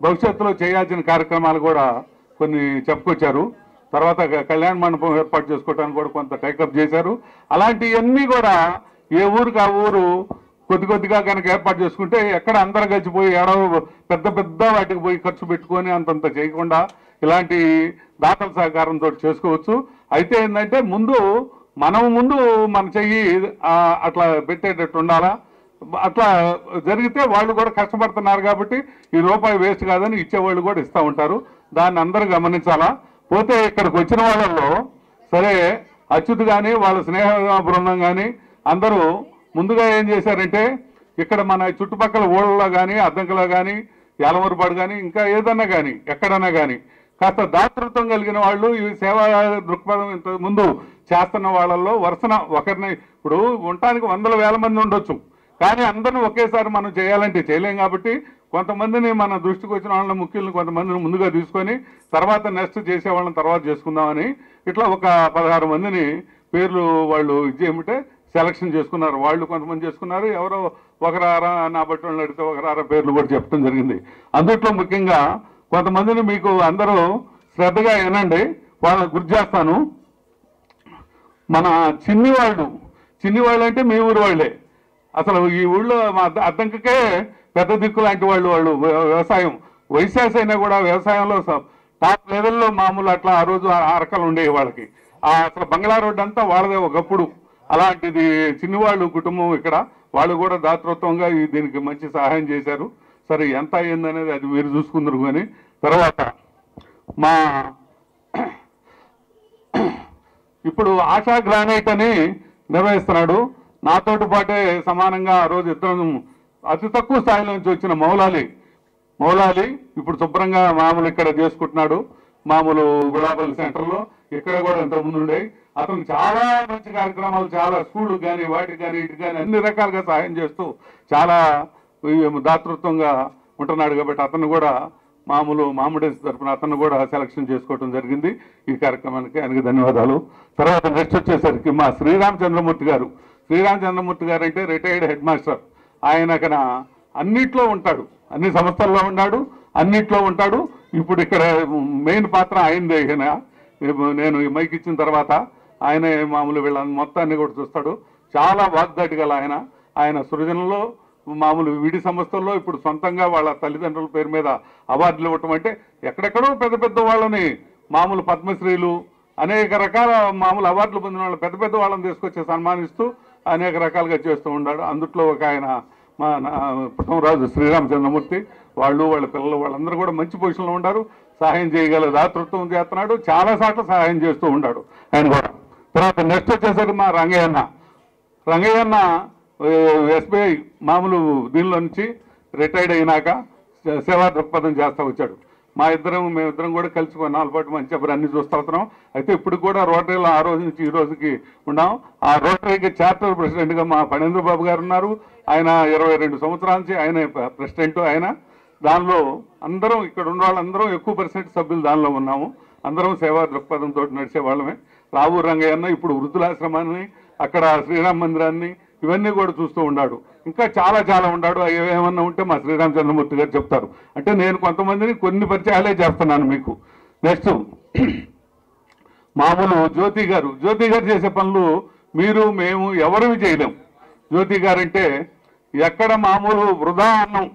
భవిష్యత్తులో చేయాల్సిన కార్యక్రమాలు కూడా కొన్ని చెప్పుకొచ్చారు. తర్వాత కళ్యాణ మండపం ఏర్పాటు చేసుకోవడానికి కూడా కొంత టేకప్ చేశారు. అలాంటివన్నీ కూడా ఏ ఊరికి ఆ ఊరు కొద్ది కొద్దిగా కనుక ఏర్పాటు చేసుకుంటే ఎక్కడ అందరూ కలిసిపోయి పెద్ద పెద్ద వాటికి పోయి ఖర్చు పెట్టుకొని అంతంత చేయకుండా ఇలాంటి దాతల సహకారంతో చేసుకోవచ్చు. అయితే ఏంటంటే ముందు మన చెయ్యి అట్లా పెట్టేటట్టు ఉండాలా. అట్లా జరిగితే వాళ్ళు కూడా కష్టపడుతున్నారు కాబట్టి ఈ రూపాయి వేస్ట్ కాదని ఇచ్చేవాళ్ళు కూడా ఇస్తూ ఉంటారు. దాన్ని అందరూ గమనించాలా. పోతే ఇక్కడికి వచ్చిన వాళ్ళల్లో సరే అచ్యుత్ కానీ వాళ్ళ స్నేహ బృందం కానీ అందరూ ముందుగా ఏం చేశారంటే ఇక్కడ మన చుట్టుపక్కల ఊళ్ళలో కానీ అద్దంకలో కానీ యాలమూరుపాడు కానీ ఇంకా ఏదన్నా కానీ ఎక్కడన్నా కానీ కాస్త దాతృత్వం కలిగిన వాళ్ళు ఈ సేవా దృక్పథం ఇంత ముందు చేస్తున్న వాళ్ళల్లో వరుసన ఒకరిని ఇప్పుడు ఉండటానికి వందల వేల మంది ఉండొచ్చు, కానీ అందరిని ఒకేసారి మనం చేయాలంటే చేయలేం. కాబట్టి కొంతమందిని మన దృష్టికి వచ్చిన వాళ్ళని ముఖ్యులను కొంతమందిని ముందుగా తీసుకొని తర్వాత నెక్స్ట్ చేసే వాళ్ళని తర్వాత చేసుకుందామని ఇట్లా ఒక 16 మందిని పేర్లు వాళ్ళు ఇచ్చేయమంటే సెలక్షన్ చేసుకున్నారు. వాళ్ళు కొంతమంది చేసుకున్నారు, ఎవరో ఒకరారా నా బట్టి వాళ్ళు అడిగితే ఒకరారా పేర్లు కూడా చెప్పడం జరిగింది. అందుట్లో ముఖ్యంగా కొంతమందిని మీకు అందరూ శ్రద్ధగా వినండి, వాళ్ళని గుర్తు చేస్తాను. మన చిన్నివాళ్ళు అంటే మీ ఊరు వాళ్ళే. అసలు ఈ ఊళ్ళో మా అద్దంకకే పెద్ద దిక్కు లాంటి వాళ్ళు వ్యవసాయం వైశాస్ అయినా కూడా వ్యవసాయంలో టాప్ లెవెల్లో మామూలు అట్లా ఆ రోజు అరకలు ఉండేవి వాళ్ళకి. అసలు బంగ్లా రోడ్డు అంతా వాళ్ళదే ఒకప్పుడు. అలాంటిది చిన్నవాళ్ళు కుటుంబం ఇక్కడ వాళ్ళు కూడా దాతృత్వంగా దీనికి మంచి సహాయం చేశారు. సరే ఎంత అయ్యిందనేది అది మీరు చూసుకుందరు. కానీ తర్వాత మా ఇప్పుడు ఆశా గ్రానైట్ అని నిర్వహిస్తున్నాడు. నాతోటి పాటే సమానంగా ఆ రోజు ఇద్దరు అతి తక్కువ స్థాయి నుంచి వచ్చిన మౌలాలి ఇప్పుడు శుభ్రంగా మామూలు ఇక్కడ చేసుకుంటున్నాడు. మామూలు గులాబల్ సెంటర్లో ఇక్కడ కూడా ఇంతకుముందు ఉండే అతను చాలా మంచి కార్యక్రమాలు చాలా స్కూళ్ళకు కానీ వాటికి కానీ ఇటు కానీ అన్ని రకాలుగా సహాయం చేస్తూ చాలా దాతృత్వంగా ఉంటున్నాడు. కాబట్టి అతను కూడా మామిడేస్ తరఫున అతను కూడా సెలక్షన్ చేసుకోవడం జరిగింది. ఈ కార్యక్రమానికి ఆయనకి ధన్యవాదాలు. తర్వాత నెక్స్ట్ వచ్చేసరికి మా శ్రీరామచంద్రమూర్తి గారు అంటే రిటైర్డ్ హెడ్ మాస్టర్. ఆయన అన్నిట్లో ఉంటాడు, అన్ని సంస్థల్లో ఉన్నాడు, అన్నిట్లో ఉంటాడు. ఇప్పుడు ఇక్కడ మెయిన్ పాత్ర ఆయనదే. నేను ఈ మైక్ ఇచ్చిన తర్వాత ఆయనే మామూలు వీళ్ళని మొత్తాన్ని కూడా చూస్తాడు. చాలా వాగ్దాటి గల ఆయన సృజనలో మామూలు విడి సంస్థల్లో ఇప్పుడు సొంతంగా వాళ్ళ తల్లిదండ్రుల పేరు మీద అవార్డులు ఇవ్వటం అంటే ఎక్కడెక్కడో పెద్ద పెద్ద వాళ్ళని మామూలు పద్మశ్రీలు అనేక రకాల మామూలు అవార్డులు పొందిన వాళ్ళు పెద్ద పెద్ద వాళ్ళని తీసుకొచ్చి సన్మానిస్తూ అనేక రకాలుగా చేస్తూ ఉన్నాడు. అందుట్లో ఒక ఆయన మా పుట్టమరాజు శ్రీరామచంద్రమూర్తి వాళ్ళ పిల్లలు వాళ్ళందరూ కూడా మంచి పొజిషన్లో ఉన్నారు. సహాయం చేయగల దాతృత్వం చేస్తున్నాడు, చాలా సార్లు సహాయం చేస్తూ ఉన్నాడు ఆయన కూడా. తర్వాత నెక్స్ట్ వచ్చేసరికి మా రంగయ్యన్న ఎస్బీఐ మామూలు దీనిలో నుంచి రిటైర్డ్ అయినాక సేవా దృక్పథం చేస్తూ వచ్చాడు. మేమిద్దరం కూడా కలిసి 4 పాటు మంచి అన్ని చూస్తూ వస్తున్నాం. అయితే ఇప్పుడు కూడా రోటరీలో ఆ రోజు నుంచి ఈ రోజుకి ఉన్నాం. ఆ రోటరీకి చార్టర్ ప్రెసిడెంట్గా మా ఫణేంద్ర బాబు గారు ఉన్నారు. ఆయన 22 సంవత్సరాల నుంచి ఆయన ప్రెసిడెంట్. ఆయన దానిలో అందరం ఇక్కడ ఉన్న వాళ్ళందరం ఎక్కువ % సభ్యులు దానిలో ఉన్నాము. అందరం సేవా దృక్పథంతో నడిచే వాళ్ళమే. రావూరు రంగయ్యన్న ఇప్పుడు వృద్ధులాశ్రమాన్ని అక్కడ శ్రీరామ మందిరాన్ని ఇవన్నీ కూడా చూస్తూ ఉన్నాడు. ఇంకా చాలా ఉన్నాడు. ఏమన్నా ఉంటే మా శ్రీరామచంద్రమూర్తి గారు చెప్తారు. అంటే నేను కొంతమందిని కొన్ని పరిచయాలే చేస్తున్నాను మీకు. నెక్స్ట్ మామూలు జ్యోతి గారు చేసే పనులు మేము ఎవరివి చేయలేం. జ్యోతి గారు అంటే ఎక్కడ మామూలు వృధా అన్నం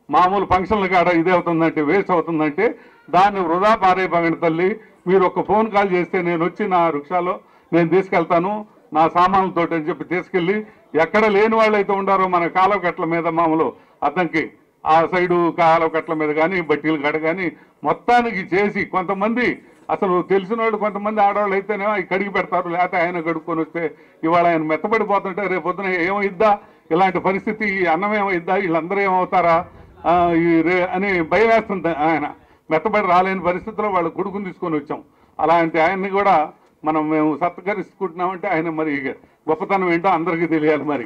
మామూలు ఫంక్షన్ల కాడ ఇదే అవుతుందంటే వేస్ట్ అవుతుందంటే దాన్ని వృధా పారేపగండి తల్లి. మీరు ఒక ఫోన్ కాల్ చేస్తే నేను వచ్చి నా రిక్షాలో నేను తీసుకెళ్తాను నా సామాన్లతో అని చెప్పి తీసుకెళ్ళి ఎక్కడ లేని వాళ్ళు అయితే ఉండారో మన కాలువ కట్ల మీద మామూలు అద్దంకి ఆ సైడు కాలువ కట్ల మీద కానీ బట్టీలు కాడ కానీ మొత్తానికి చేసి కొంతమంది అసలు తెలిసిన వాళ్ళు కొంతమంది ఆడవాళ్ళు అయితేనేమో అవి కడిగి పెడతారు, లేకపోతే ఆయన కడుక్కొని వస్తే ఇవాళ ఆయన మెత్తబడిపోతుంటే రేపు పొద్దున ఏమైద్దా ఇలాంటి పరిస్థితి అన్నం ఏమైద్దా వీళ్ళందరూ ఏమవుతారా అని భయం వేస్తుంది. ఆయన మెత్తబడి రాలేని పరిస్థితిలో వాళ్ళు కొడుకుని తీసుకొని వచ్చాం. అలాంటి ఆయన్ని కూడా మేము సత్కరించుకుంటున్నామంటే ఆయన మరి గొప్పతనం ఏంటో అందరికీ తెలియాలి మరి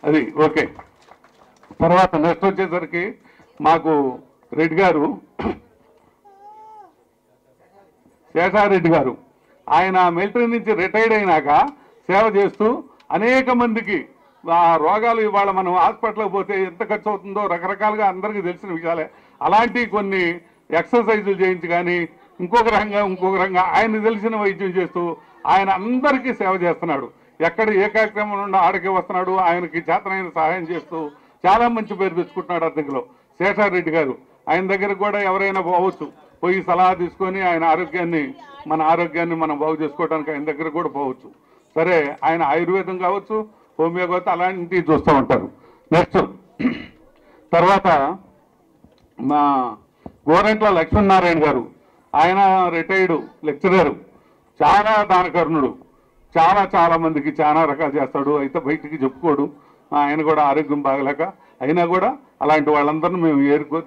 అది. ఓకే. తర్వాత నెక్స్ట్ వచ్చేసరికి మాకు రెడ్డి గారు శేషారెడ్డి గారు ఆయన మిలిటరీ నుంచి రిటైర్డ్ అయినాక సేవ చేస్తూ అనేక మందికి ఆ రోగాలు ఇవాళ మనం హాస్పిటల్కి పోతే ఎంత ఖర్చు అవుతుందో రకరకాలుగా అందరికీ తెలిసిన విషయాలే. అలాంటి కొన్ని ఎక్సర్సైజులు చేయించి కానీ ఇంకొక రకంగా ఆయన తెలిసిన వైద్యం చేస్తూ ఆయన అందరికీ సేవ చేస్తున్నాడు. ఎక్కడ ఏ కార్యక్రమం నుండి ఆడికి వస్తున్నాడు, ఆయనకి చేతనైన సహాయం చేస్తూ చాలా మంచి పేరు తెచ్చుకుంటున్నాడు. అద్దెంకులో శేషారెడ్డి గారు, ఆయన దగ్గర కూడా ఎవరైనా పోవచ్చు, పోయి సలహా తీసుకొని ఆయన మన ఆరోగ్యాన్ని మనం బాగు చేసుకోవడానికి ఆయన దగ్గర కూడా పోవచ్చు. సరే, ఆయన ఆయుర్వేదం కావచ్చు, హోమియోపతి అలాంటివి చూస్తూ ఉంటారు. నెక్స్ట్ తర్వాత మా గోరంట్ల లక్ష్మీనారాయణ గారు, ఆయన రిటైర్డ్ లెక్చరర్, చాలా దానకరుణుడు, చాలా మందికి చాలా రకాలు చేస్తాడు. అయితే బయటికి చెప్పుకోడు. ఆయన కూడా ఆరోగ్యం బాగలేక అయినా కూడా అలాంటి వాళ్ళందరినీ మేము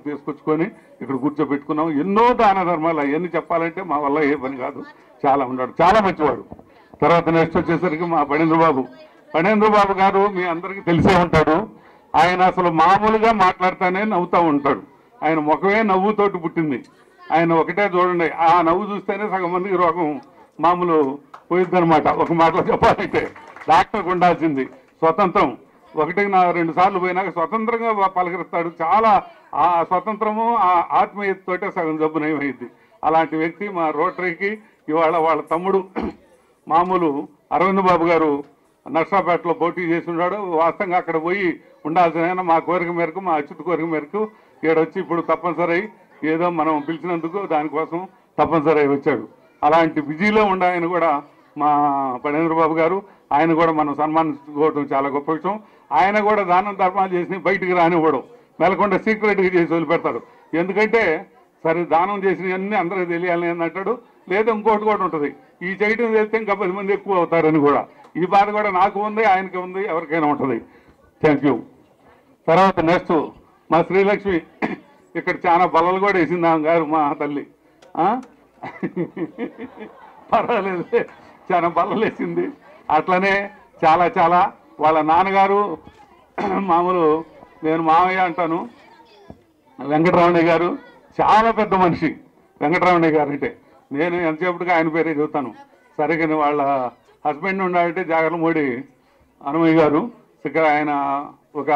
తీసుకొచ్చుకొని ఇక్కడ కూర్చోబెట్టుకున్నాం. ఎన్నో దాన ధర్మాలు అవన్నీ చెప్పాలంటే మా వల్ల ఏ పని కాదు. చాలా ఉన్నాడు, చాలా మంచివాడు. తర్వాత నెక్స్ట్ వచ్చేసరికి మా పణేంద్ర బాబు గారు మీ అందరికీ తెలిసే ఉంటాడు. ఆయన అసలు మామూలుగా మాట్లాడుతూనే నవ్వుతూ ఉంటాడు. ఆయన ముఖమే నవ్వుతోటి పుట్టింది. ఆయన ఒకటే చూడండి, ఆ నవ్వు చూస్తేనే సగం మందికి రోగం మామూలు పోయిద్దనమాట. ఒక మాటలో చెప్పాలంటే డాక్టర్కి ఉండాల్సింది స్వతంత్రం. 1-2 సార్లు పోయినాక స్వతంత్రంగా పలకరిస్తాడు. చాలా ఆ స్వతంత్రము ఆ ఆత్మీయతతోటే సగం జబ్బు నయమైంది. అలాంటి వ్యక్తి మా రోటరీకి ఇవాళ వాళ్ళ తమ్ముడు మామూలు అరవింద్ బాబు గారు నర్సాపేటలో పోటీ చేసి ఉన్నాడు. వాస్తవంగా అక్కడ పోయి ఉండాల్సిన మా కోరిక మేరకు, మా అచ్యుత కోరిక మేరకు ఈడొచ్చి ఇప్పుడు తప్పనిసరి ఏదో మనం పిలిచినందుకు దానికోసం తప్పనిసరి వచ్చాడు. అలాంటి బిజీలో ఉండే ఆయన కూడా మా పణేంద్ర బాబు గారు, ఆయన కూడా మనం సన్మానించుకోవడం చాలా గొప్ప విషయం. ఆయన కూడా దానం ధర్మాలు చేసి బయటికి రానివ్వడం, మెలకుండా సీక్రెట్గా చేసి వదిలిపెడతాడు. ఎందుకంటే సరే దానం చేసినవన్నీ అందరికీ తెలియాలని అంటాడు. లేదా ఇంకోటి కూడా ఉంటుంది, ఈ చేయటం తెలిస్తే ఇంకా 10 మంది ఎక్కువ అవుతారని కూడా. ఈ బాధ కూడా నాకు ఉంది, ఆయనకి ఉంది, ఎవరికైనా ఉంటుంది. Thank you. తర్వాత నెక్స్ట్ మా శ్రీలక్ష్మి, ఇక్కడ చాలా బల్లలు కూడా వేసింది ఆమె గారు, మా తల్లి. పర్వాలేదు, చాలా బల్లలు వేసింది. అట్లనే చాలా వాళ్ళ నాన్నగారు మామూలు, నేను మామయ్య అంటాను, వెంకటరమణయ్య గారు చాలా పెద్ద మనిషి. వెంకటరమణయ్య గారు అంటే నేను ఎంతసేపటిగా ఆయన పేరే చెబుతాను. సరిగ్గా వాళ్ళ హస్బెండ్ ఉండాలంటే జాగర్లమూడి హనుమయ్య గారు. ఇక్కడ ఆయన ఒక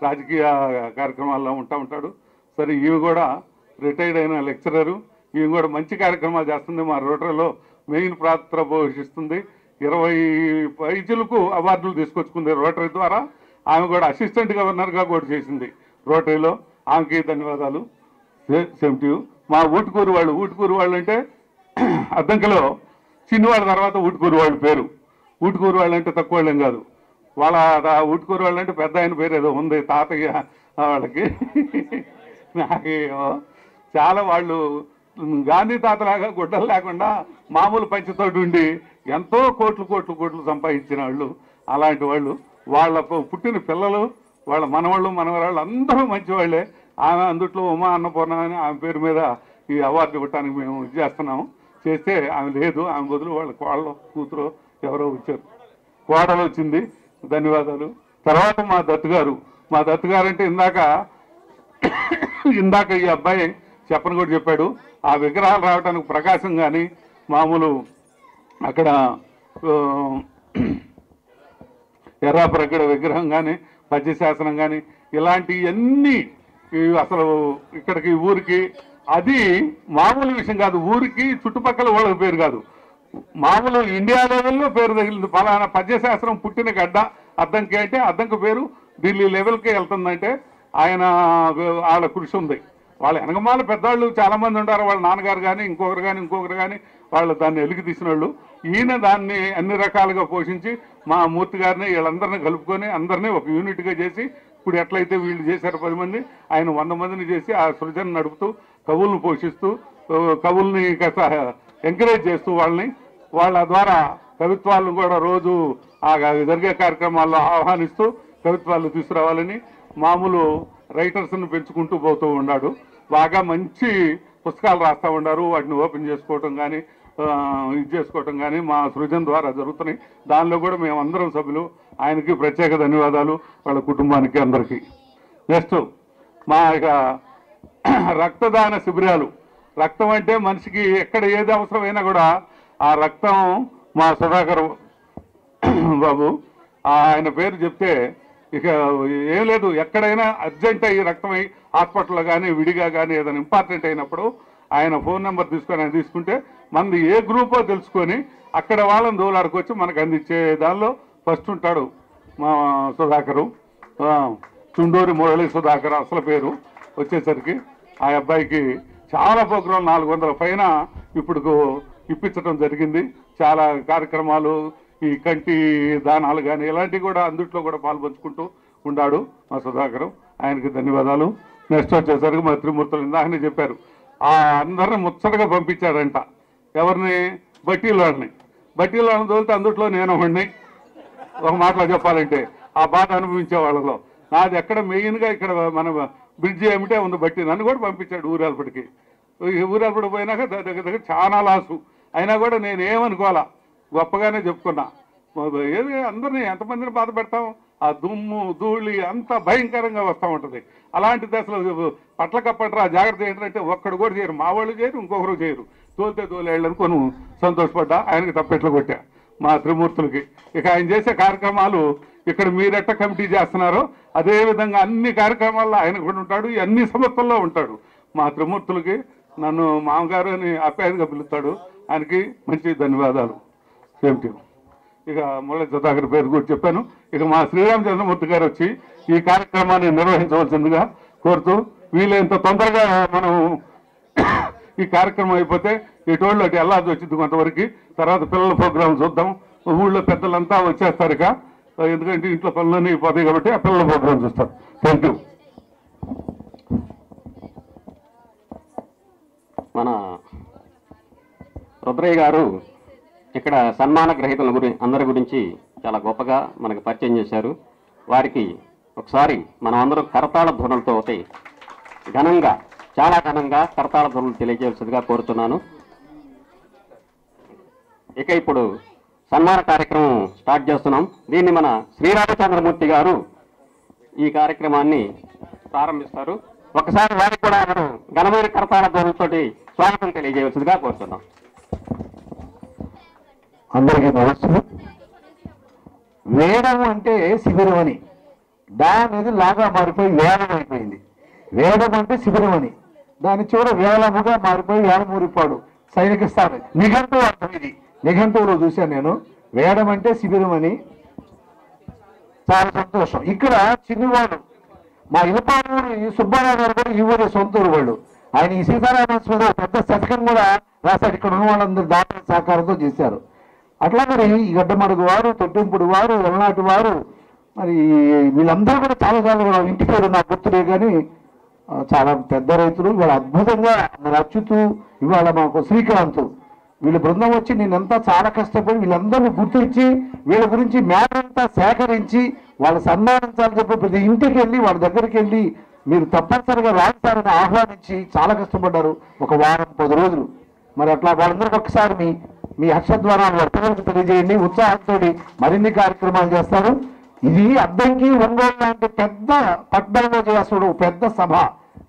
రాజకీయ కార్యక్రమాల్లో ఉంటాడు. సరే, ఈమె కూడా రిటైర్డ్ అయిన లెక్చరరు. ఈమె కూడా మంచి కార్యక్రమాలు చేస్తుంది. మా రోటరీలో మెయిన్ పాత్ర పోషిస్తుంది. 20 పైచులకు అవార్డులు తీసుకొచ్చుకుంది రోటరీ ద్వారా. ఆమె కూడా అసిస్టెంట్ గవర్నర్గా కూడా చేసింది రోటరీలో. ఆమెకి ధన్యవాదాలు. Same to you. మా ఊటుకూరు వాళ్ళు అంటే అద్దంకలో చిన్నవాళ్ళ తర్వాత ఊటుకూరు వాళ్ళ పేరు. ఊటుకూరు వాళ్ళు అంటే తక్కువ వాళ్ళేం కాదు. వాళ్ళ ఊటుకూరు వాళ్ళు అంటే పెద్ద ఆయన పేరు ఏదో ఉంది, తాతయ్య వాళ్ళకి. నాకేమో చాలా వాళ్ళు గాంధీ తాతలాగా గుడ్డలు లేకుండా మామూలు పంచతోటి ఉండి ఎంతో కోట్లు సంపాదించిన వాళ్ళు. అలాంటి వాళ్ళు, వాళ్ళ పుట్టిన పిల్లలు, వాళ్ళ మనవరాళ్ళు అందరూ మంచివాళ్లే. ఆమె అందుట్లో ఉమా అన్నపూర్ణ అని ఆమె పేరు మీద ఈ అవార్డు ఇవ్వటానికి మేము చేస్తున్నాము. చేస్తే ఆమె లేదు, ఆమె బదులు వాళ్ళ కోళ్ళ కూతురు ఎవరో వచ్చారు, కోడలు వచ్చింది. ధన్యవాదాలు. తర్వాత మా దత్తు గారు అంటే ఇందాక ఈ అబ్బాయి చెప్పని కూడా చెప్పాడు. ఆ విగ్రహాలు రావడానికి ప్రకాశం కానీ, మామూలు అక్కడ ఎర్రాప్రగడ విగ్రహం కానీ, పద్యశాసనం కానీ, ఇలాంటివన్నీ అసలు ఇక్కడికి ఊరికి అది మామూలు విషయం కాదు. ఊరికి చుట్టుపక్కల వాళ్ళకి పేరు కాదు, మామూలు ఇండియా లెవెల్లో పేరు తగిలింది. ఫలానా పద్యశాస్త్రం పుట్టిన గడ్డ అద్దంకి అంటే అద్దంకి పేరు ఢిల్లీ లెవెల్కి వెళ్తుందంటే ఆయన వాళ్ళ కృషి ఉంది. వాళ్ళ వెనకమాల పెద్దవాళ్ళు చాలామంది ఉంటారు. వాళ్ళ నాన్నగారు కానీ ఇంకొకరు కానీ వాళ్ళు దాన్ని ఎలికి తీసిన వాళ్ళు. ఈయన దాన్ని అన్ని రకాలుగా పోషించి మా మూర్తి గారిని వీళ్ళందరినీ కలుపుకొని అందరినీ ఒక యూనిట్గా చేసి, ఇప్పుడు ఎట్లయితే వీళ్ళు చేశారు 10 మంది, ఆయన 100 మందిని చేసి ఆ సృజన నడుపుతూ, కవులను పోషిస్తూ, కవుల్ని ఎంకరేజ్ చేస్తూ వాళ్ళ ద్వారా కవిత్వాలను కూడా రోజు ఆ జరిగే కార్యక్రమాల్లో ఆహ్వానిస్తూ కవిత్వాలు తీసుకురావాలని మామూలు రైటర్స్ను పెంచుకుంటూ పోతూ ఉన్నాడు. బాగా మంచి పుస్తకాలు రాస్తూ ఉన్నారు. వాటిని ఓపెన్ చేసుకోవటం కానీ చేసుకోవటం కానీ మా సృజన ద్వారా జరుగుతున్నాయి. దానిలో కూడా మేమందరం సభ్యులు. ఆయనకి ప్రత్యేక ధన్యవాదాలు, వాళ్ళ కుటుంబానికి అందరికీ. నెక్స్ట్ మా ఇక రక్తదాన శిబిరాలు. రక్తం అంటే మనిషికి ఎక్కడ ఏది అవసరమైనా కూడా ఆ రక్తం మా సుధాకర్ బాబు ఆయన పేరు చెప్తే ఇక ఏం లేదు, ఎక్కడైనా అర్జెంట్ అయ్యి రక్తం అయ్యి హాస్పిటల్లో కానీ విడిగా కానీ ఏదైనా ఇంపార్టెంట్ అయినప్పుడు ఆయన ఫోన్ నెంబర్ తీసుకొని ఆయన తీసుకుంటే మనది ఏ గ్రూపో తెలుసుకొని అక్కడ వాళ్ళని దోలాడుకొచ్చి మనకు అందించే దానిలో ఫస్ట్ ఉంటాడు మా సుధాకరు. చుండూరి మురళి సుధాకర్ అసలు పేరు వచ్చేసరికి. ఆ అబ్బాయికి చాలా ప్రోగ్రాం 400 పైన ఇప్పుడు ఇప్పించడం జరిగింది. చాలా కార్యక్రమాలు, ఈ కంటి దానాలు కానీ ఇలాంటివి కూడా అందుట్లో కూడా పాల్పంచుకుంటూ ఉన్నాడు మా సుధాకరు. ఆయనకి ధన్యవాదాలు. నెక్స్ట్ వచ్చేసరికి మా త్రిమూర్తులు ఇందాకనే చెప్పారు, ఆ అందరిని ముచ్చటగా పంపించాడంట. ఎవరిని? బట్టీలోని తోలితే అందుట్లో నేను ఉండి ఒక మాటలో చెప్పాలంటే ఆ బాధ అనుభవించే వాళ్ళలో నాది ఎక్కడ మెయిన్గా ఇక్కడ మన బ్రిడ్జి ఏమిటే ఉంది బట్టి నన్ను కూడా పంపించాడు ఊరేల్పటికి. ఊరేల్పడి పోయినాక దగ్గర చాలా లాసు అయినా కూడా నేనేమనుకోవాలా, గొప్పగానే చెప్పుకున్నా. ఏది అందరినీ ఎంతమందిని బాధ పెడతాం, ఆ దుమ్ము ధూళి అంత భయంకరంగా వస్తూ ఉంటుంది. అలాంటి దశలో పట్ల కప్పట్రా జాగ్రత్త ఏంటంటే ఒక్కడు కూడా చేయరు, మా వాళ్ళు చేయరు, ఇంకొకరు చేయరు. తోలితే తోలేళ్ళని కొన్ని సంతోషపడ్డా. ఆయనకి తప్పెట్లు కొట్టా మా త్రిమూర్తులకి. ఇక ఆయన చేసే కార్యక్రమాలు ఇక్కడ మీరెట్ట కమిటీ చేస్తున్నారో అదేవిధంగా అన్ని కార్యక్రమాల్లో ఆయన కూడా ఉంటాడు, అన్ని సంస్థల్లో ఉంటాడు. మా త్రిమూర్తులకి నన్ను మామగారు అని ఆప్యాయంగా పిలుస్తాడు. ఆయనకి మంచి ధన్యవాదాలు. Same team. ఇక మురళీ సుధాకర్ పేరు కూడా చెప్పాను. ఇక మా శ్రీరామచంద్రమూర్తి గారు వచ్చి ఈ కార్యక్రమాన్ని నిర్వహించవలసిందిగా కోరుతూ, వీలైనంత తొందరగా మనం ఈ కార్యక్రమం అయిపోతే ఇటువంటి అటు వెళ్ళాల్సి వచ్చింది కొంతవరకు. తర్వాత పిల్లల ప్రోగ్రాం చూద్దాం. ఊళ్ళో పెద్దలంతా వచ్చేస్తారు ఇక, ఎందుకంటే ఇంట్లో పనులన్నీ పోతాయి కాబట్టి ఆ పిల్లల ప్రోగ్రాం చూస్తారు. Thank you. మన రుద్రయ్య గారు ఇక్కడ సన్మాన గ్రహీతల అందరి గురించి చాలా గొప్పగా మనకు పరిచయం చేశారు. వారికి ఒకసారి మనం అందరం కరతాళ ధ్వనులతో ఘనంగా, చాలా ఘనంగా కరతాళ ధ్వనులు తెలియజేయాల్సిందిగా కోరుతున్నాను. ఇక ఇప్పుడు సన్మాన కార్యక్రమం స్టార్ట్ చేస్తున్నాం. దీన్ని మన శ్రీరామచంద్రమూర్తి గారు ఈ కార్యక్రమాన్ని ప్రారంభిస్తారు. ఒకసారి వారికి కూడా మనం ఘనమైన కరతాళ ధ్వనులతోటి స్వాగతం తెలియజేయవలసిందిగా కోరుతున్నాం. అందరికీ నమస్కారం. వేదం అంటే శిబిరం అని, దా అనేది లాగా మారిపోయి వేదం అయిపోయింది. వేదం అంటే శిబిరం అని, దాని చివర వేలముగా మారిపోయి వేలమూరిపాడు సైనిక స్థానం. నిఘంటువు అర్థం ఇది. నిఘంటువులో చూశాను నేను. వేదం అంటే శిబిరం అని. చాలా సంతోషం. ఇక్కడ చిన్నవాడు మా ఇలపాలూరు సుబ్బారావు గారు కూడా ఈ ఊరి సొంత ఊరు వాళ్ళు. ఆయన ఈ సీతారామస్వామి పెద్ద శతకం కూడా రాశారు. ఇక్కడ ఉన్న వాళ్ళందరూ దాతల సహకారంతో చేశారు. అట్లా మరి ఈ గడ్డమడుగు వారు, తొట్టింపుడు వారు, ఎలనాటి వారు, మరి వీళ్ళందరూ కూడా చాలా కూడా ఇంటి పేరు నాకు గుర్తులే కానీ చాలా పెద్ద రైతులు. ఇవాళ అద్భుతంగా మరి అచ్యుతు, ఇవాళ మాకు శ్రీకాంత్, వీళ్ళ బృందం వచ్చి నేనంతా చాలా కష్టపడి వీళ్ళందరినీ గుర్తించి వీళ్ళ గురించి మ్యాటర్ అంతా సేకరించి వాళ్ళు సన్మానించాలని చెప్పి ప్రతి ఇంటికి వెళ్ళి వాళ్ళ దగ్గరికి వెళ్ళి మీరు తప్పనిసరిగా రాస్తారని ఆహ్వానించి చాలా కష్టపడ్డారు. ఒక వారం 10 రోజులు. మరి అట్లా వాళ్ళందరికీ ఒకసారి మీ హర్షద్వారాలు వర్తకులకు తెలియజేయండి. ఉత్సాహంతో మరిన్ని కార్యక్రమాలు చేస్తారు. ఇది అద్దంకి, ఒంగోలు లాంటి పెద్ద పట్టణంలో చేస్తున్న పెద్ద సభ.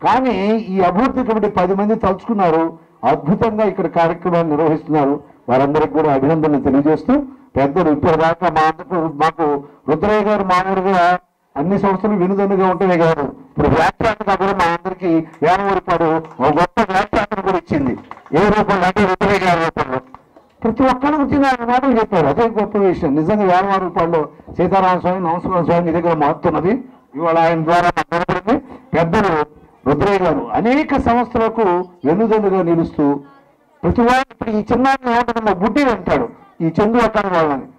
కానీ ఈ అభివృద్ధి కమిటీ 10 మంది తలుచుకున్నారు. అద్భుతంగా ఇక్కడ కార్యక్రమాలు నిర్వహిస్తున్నారు. వారందరికీ కూడా అభినందనలు తెలియజేస్తూ, పెద్దలు ఇప్పటిదాకా మాకు రుద్రయ్య గారు మామూలుగా అన్ని సంస్థలు వినుదన్నుగా ఉంటేనే కాదు, ఇప్పుడు వ్యాఖ్యానంగా కూడా మా అందరికీ వేమూరిపాడు ఒక గొప్ప వ్యాఖ్యానం కూడా ఇచ్చింది. ఏ రూపంలో అంటే రుద్రయ్య గారి రూపంలో ప్రతి ఒక్కరి గురించి ఆయన మాటలు చెప్పారు. అదే గొప్ప విషయం. నిజంగా వేమూరిపాడులో సీతారామ స్వామి, నమస్కారం స్వామి మీ దగ్గర మారుతున్నది. ఇవాళ ఆయన ద్వారా మాట్లాడుతుంది. పెద్దలు రుద్రయ్య గారు అనేక సంస్థలకు వెన్నుదన్నుగా నిలుస్తూ ప్రతి వారు ఇప్పుడు ఈ చిన్నాన్ని ఏమంటున్నా బుడ్డి అంటాడు, ఈ చందు అక్కడ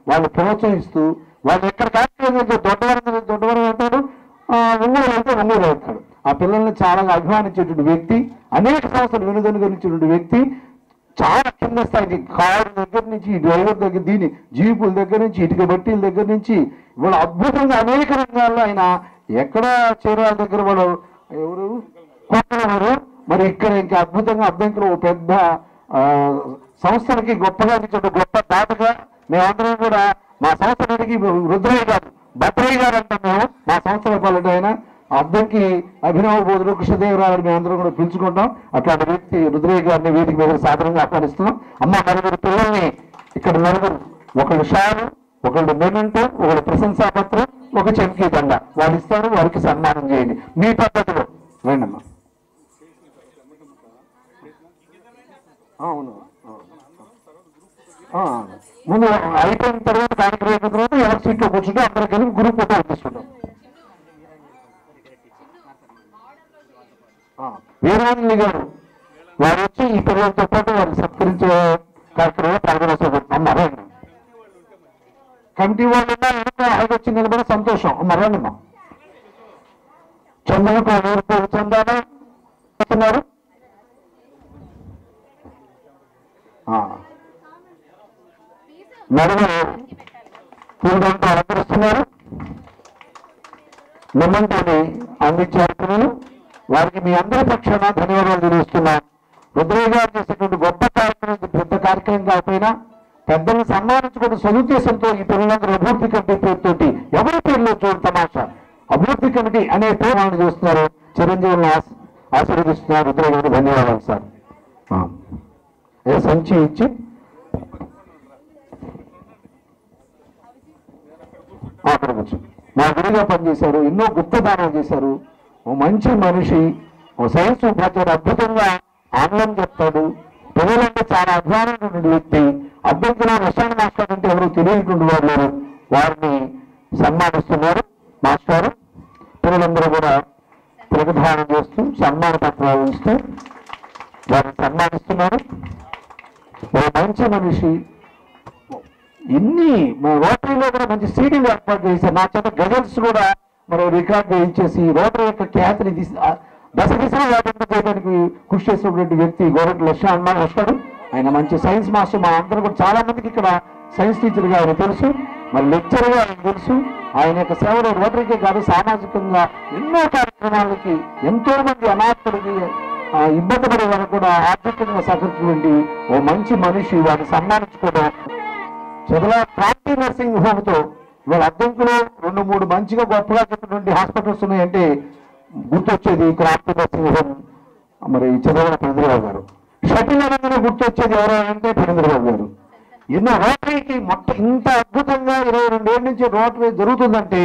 వాళ్ళు ప్రోత్సహిస్తూ వాళ్ళు ఎక్కడ కార్యక్రమం దొడ్డవరం అంటాడు, ఒంగోలు వెళ్తే ఒంగోలు వెళ్తాడు. ఆ పిల్లల్ని చాలా అభిమానించేటువంటి వ్యక్తి, అనేక సంస్థలు వెన్నుదన్నుగా నిలిచేటువంటి వ్యక్తి. చాలా కింద స్థాయికి కారు దగ్గర నుంచి డ్రైవర్ దగ్గర, దీని జీపుల దగ్గర నుంచి ఇటుక బట్టీల దగ్గర నుంచి ఇవాళ అద్భుతంగా అనేక రంగాల్లో ఆయన ఎక్కడ చీరాల దగ్గర వాళ్ళు ఎవరు కొత్తవారు, మరి ఇక్కడ ఇంకా అద్భుతంగా అద్దంకిలో ఒక పెద్ద సంస్థలకి గొప్పగా ఇచ్చే గొప్ప దాతగా మేమందరం కూడా మా సంస్థలకి రుద్రయ్య గారు, భద్రయ్య గారు అంటాం మేము. మా సంస్థల పాలట ఆయన అద్దంకి అభినవ బోధులు, కృష్ణదేవరావు మేమందరం కూడా పిలుచుకుంటాం. అట్లాంటి వ్యక్తి రుద్రయ్య గారిని వేదిక మీద సాధారణంగా ఆహ్వానిస్తున్నాం. అమ్మ 9 పిల్లల్ని ఇక్కడ 9, ఒకళ్ళు షారు, ఒకళ్ళు మెమెంటో, ఒకళ్ళు ప్రశంసాపత్రం, ఒక చెంకీ దండ వాళ్ళు ఇస్తారు. వారికి సన్మానం చేయండి మీ పద్ధతిలో. రండమ్మా. వీరాంజలి గారు వారు వచ్చి ఈ పిల్లలతో పాటు వారిని సత్కరించే కార్యక్రమంలో పాల్గొనవలసిన కమిటీ వాళ్ళు ఆయన వచ్చి నిలబడే సంతోషం మరణమ్మా చంద్రబాబు చందానా వస్తున్నారు నడుమ పూర్వంతో అలంకరిస్తున్నారు మిమ్మల్ని అందించారు పిల్లలు వారికి మీ అందరి పక్షాన ధన్యవాదాలు తెలియజేస్తున్నాం. రుద్రయ్య గారు చేసేటువంటి గొప్ప కార్యక్రమం పెద్ద కార్యక్రమం కాకపోయినా పెద్దలను సన్మానించుకునే సదుద్దేశంతో ఈ పిల్లలందరూ అభివృద్ధి కమిటీ పేరుతోటి ఎవరి పేరులో చూడు తమాషా అభివృద్ధి కమిటీ అనే పేరు చూస్తున్నారు. చిరంజీవులను ఆశీర్వదిస్తున్నారు. రుద్రయ్య గారు ధన్యవాదాలు సార్. సంచి ఇచ్చి అక్కడ కూర్చో మా గురుగా పనిచేశారు. ఎన్నో గుప్తదానం చేశారు. ఓ మంచి మనిషి, ఓ సైన్స్ ఉపాధ్యాయుడు, అద్భుతంగా ఆంగ్లం చెప్తాడు. పిల్లలంటే చాలా అధ్వానమైనటువంటి వ్యక్తి. అభ్యంతరం రసాయన మాస్టర్ అంటే ఎవరు తెలియనటువంటి వాళ్ళు వారిని సన్మానిస్తున్నారు. మాస్టారు పిల్లలందరూ కూడా తిలకధానం చేస్తూ సన్మాన పత్రాలు ఇస్తూ వారిని సన్మానిస్తున్నారు. ఓ మంచి మనిషి. ఇన్ని రోటరీలో కూడా మంచి సీడీలు ఏర్పాటు చేశారు. నా చేత గజల్స్ కూడా మరో రికార్డు వేయించేసి రోటరీ యొక్క ఖ్యాతిని దశ దిశలో వ్యాపింపజేయడానికి కృషి చేసినటువంటి వ్యక్తి గోరటి లక్ష్మణ వస్తాడు. ఆయన మంచి సైన్స్ మాస్టర్. మా అందరూ కూడా చాలా మందికి ఇక్కడ సైన్స్ టీచర్గా ఆయన తెలుసు, మరి లెక్చర్గా ఆయన తెలుసు. ఆయన యొక్క సేవలు రోటరీకే కాదు సామాజికంగా ఎన్నో కార్యక్రమాలకి ఎంతో మంది అనాథులకి ఇబ్బంది పడే వారు కూడా ఆర్థికంగా సహకరించినటువంటి ఓ మంచి మనిషి. వారిని సన్మానించుకోవడం చదువు క్రాంతి నర్సింగ్ హోమ్తో ఇవాళ అద్దెంకులో 2-3 మంచిగా గొప్పగా చెప్పినటువంటి హాస్పిటల్స్ ఉన్నాయంటే గుర్తొచ్చేది క్రాంతి నర్సింగ్ హోమ్, మరి చదవన పెరింద్రబాబు గారు. షటిల్ అనగానే గుర్తొచ్చేది ఎవరో అంటే పెరింద్రబాబు గారు. ఎన్నో రోటరీకి మొత్తం ఇంత అద్భుతంగా 22 ఏళ్ళ నుంచి రోటరీ జరుగుతుందంటే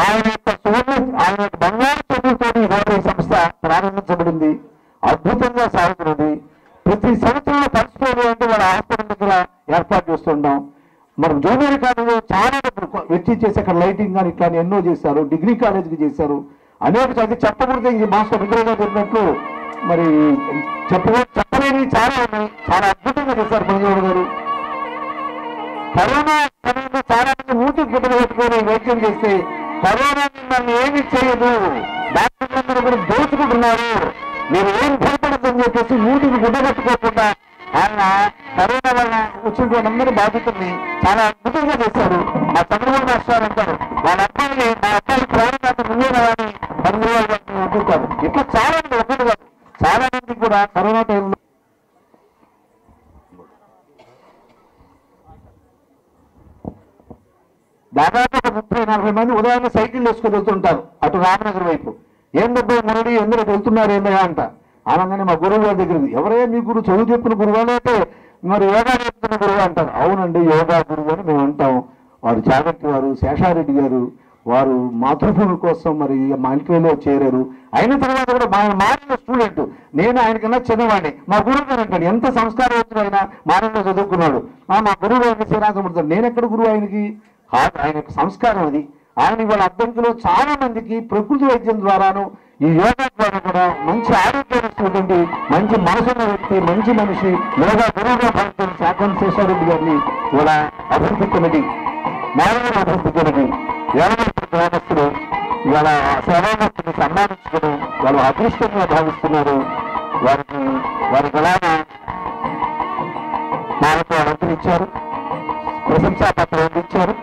ఆయన యొక్క ఆయన యొక్క బంగారు చదువుతో రోటరీ సంస్థ ప్రారంభించబడింది. అద్భుతంగా సాగుతున్నది. ప్రతి సంవత్సరంలో పరిస్థితులు అంటే వాళ్ళ హాస్పిటల్ దగ్గర ఏర్పాటు చేస్తుంటాం. మనం జూనియర్ కాలేజీలో చాలా వెచ్చి చేసి అక్కడ లైటింగ్ కానీ ఇట్లా ఎన్నో చేశారు. డిగ్రీ కాలేజీకి చేశారు. అనేక చదివి చెప్పకూడదు. ఈ మాస్టర్ రుద్రయ్య గారు చెప్పినట్లు మరి చెప్పలేని చాలా ఉన్నాయి. చాలా అద్భుతంగా చేశారు మంజువాడు గారు. కరోనా సమయంలో చాలా మంది మూతికి గుడ్డలు పెట్టుకొని వైద్యం చేస్తే కరోనా మిమ్మల్ని ఏమి చేయదు, డాక్టర్లందరూ కూడా దోచుకుంటున్నారు, మీరు ఏం భయపడద్దని చెప్పేసి మూతికి గుడ్డ కట్టుకోకుండా ఆయన కరోనా వల్ల వచ్చినటువంటి అందరి బాధ్యతల్ని చాలా అద్భుతంగా చేశారు. మా చంద్రబాబు మాస్టర్ అంటారు వాళ్ళ అబ్బాయిని మా అబ్బాయి ప్రాణాత ముందే రావాలని చంద్రబాబు గారిని అనుకుంటారు. ఇట్లా చాలా మంది ఒకటి కాదు చాలా మంది కూడా కరోనా టైంలో దాదాపు 30-40 మంది ఉదయాన్నే సైకిల్ వేసుకొని వెళ్తుంటారు అటు రామనగర్ వైపు. ఏం డబ్బు మురళి ఎందుకు వెళ్తున్నారు ఏంటా అంట. అనగానే మా గురువు గారి దగ్గరికి ఎవరైనా మీ గురువు చదువు చెప్పిన గురువు అయితే మరి యోగా చెప్తున్న గురువు అంటారు. అవునండి యోగా గురువు అని మేము అంటాం. వారు జాగ్రత్త వారు శేషారెడ్డి గారు వారు మాతృభూమి కోసం మరి మా ఇంట్లో చేరారు. అయిన తర్వాత కూడా మారిన స్టూడెంట్ నేను ఆయనకన్నా చిన్నవాడిని. మా గురువు గారు అంటాడు ఎంత సంస్కారవంతుడు అయినా మారంలో చదువుకున్నాడు. మా గురువు గారిని శ్రీరామచంద్రుడు నేను ఎక్కడ గురువు ఆయనకి కాదు, ఆయన యొక్క సంస్కారం అది. ఆయన ఇవాళ అద్దంకులో చాలా మందికి ప్రకృతి వైద్యం ద్వారాను ఈ యోగా ద్వారా కూడా మంచి ఆరోగ్యాన్ని ఇస్తున్నటువంటి మంచి మనసున్న వ్యక్తి, మంచి మనిషి, యోగా గురువుగా భావిస్తున్న శాఖం శేషారెడ్డి గారిని ఇవాళ అభివృద్ధి కమిటీ నారాయణ అభివృద్ధి కమిటీ వేలమంది గ్రామస్తులు ఇవాళ సేవామూర్తిని సన్మానించుకుని వాళ్ళు అదృష్టంగా భావిస్తున్నారు. వారికి ఎలాగా మాలతో అలంకరించారు, ప్రశంసా పత్రం అందించారు.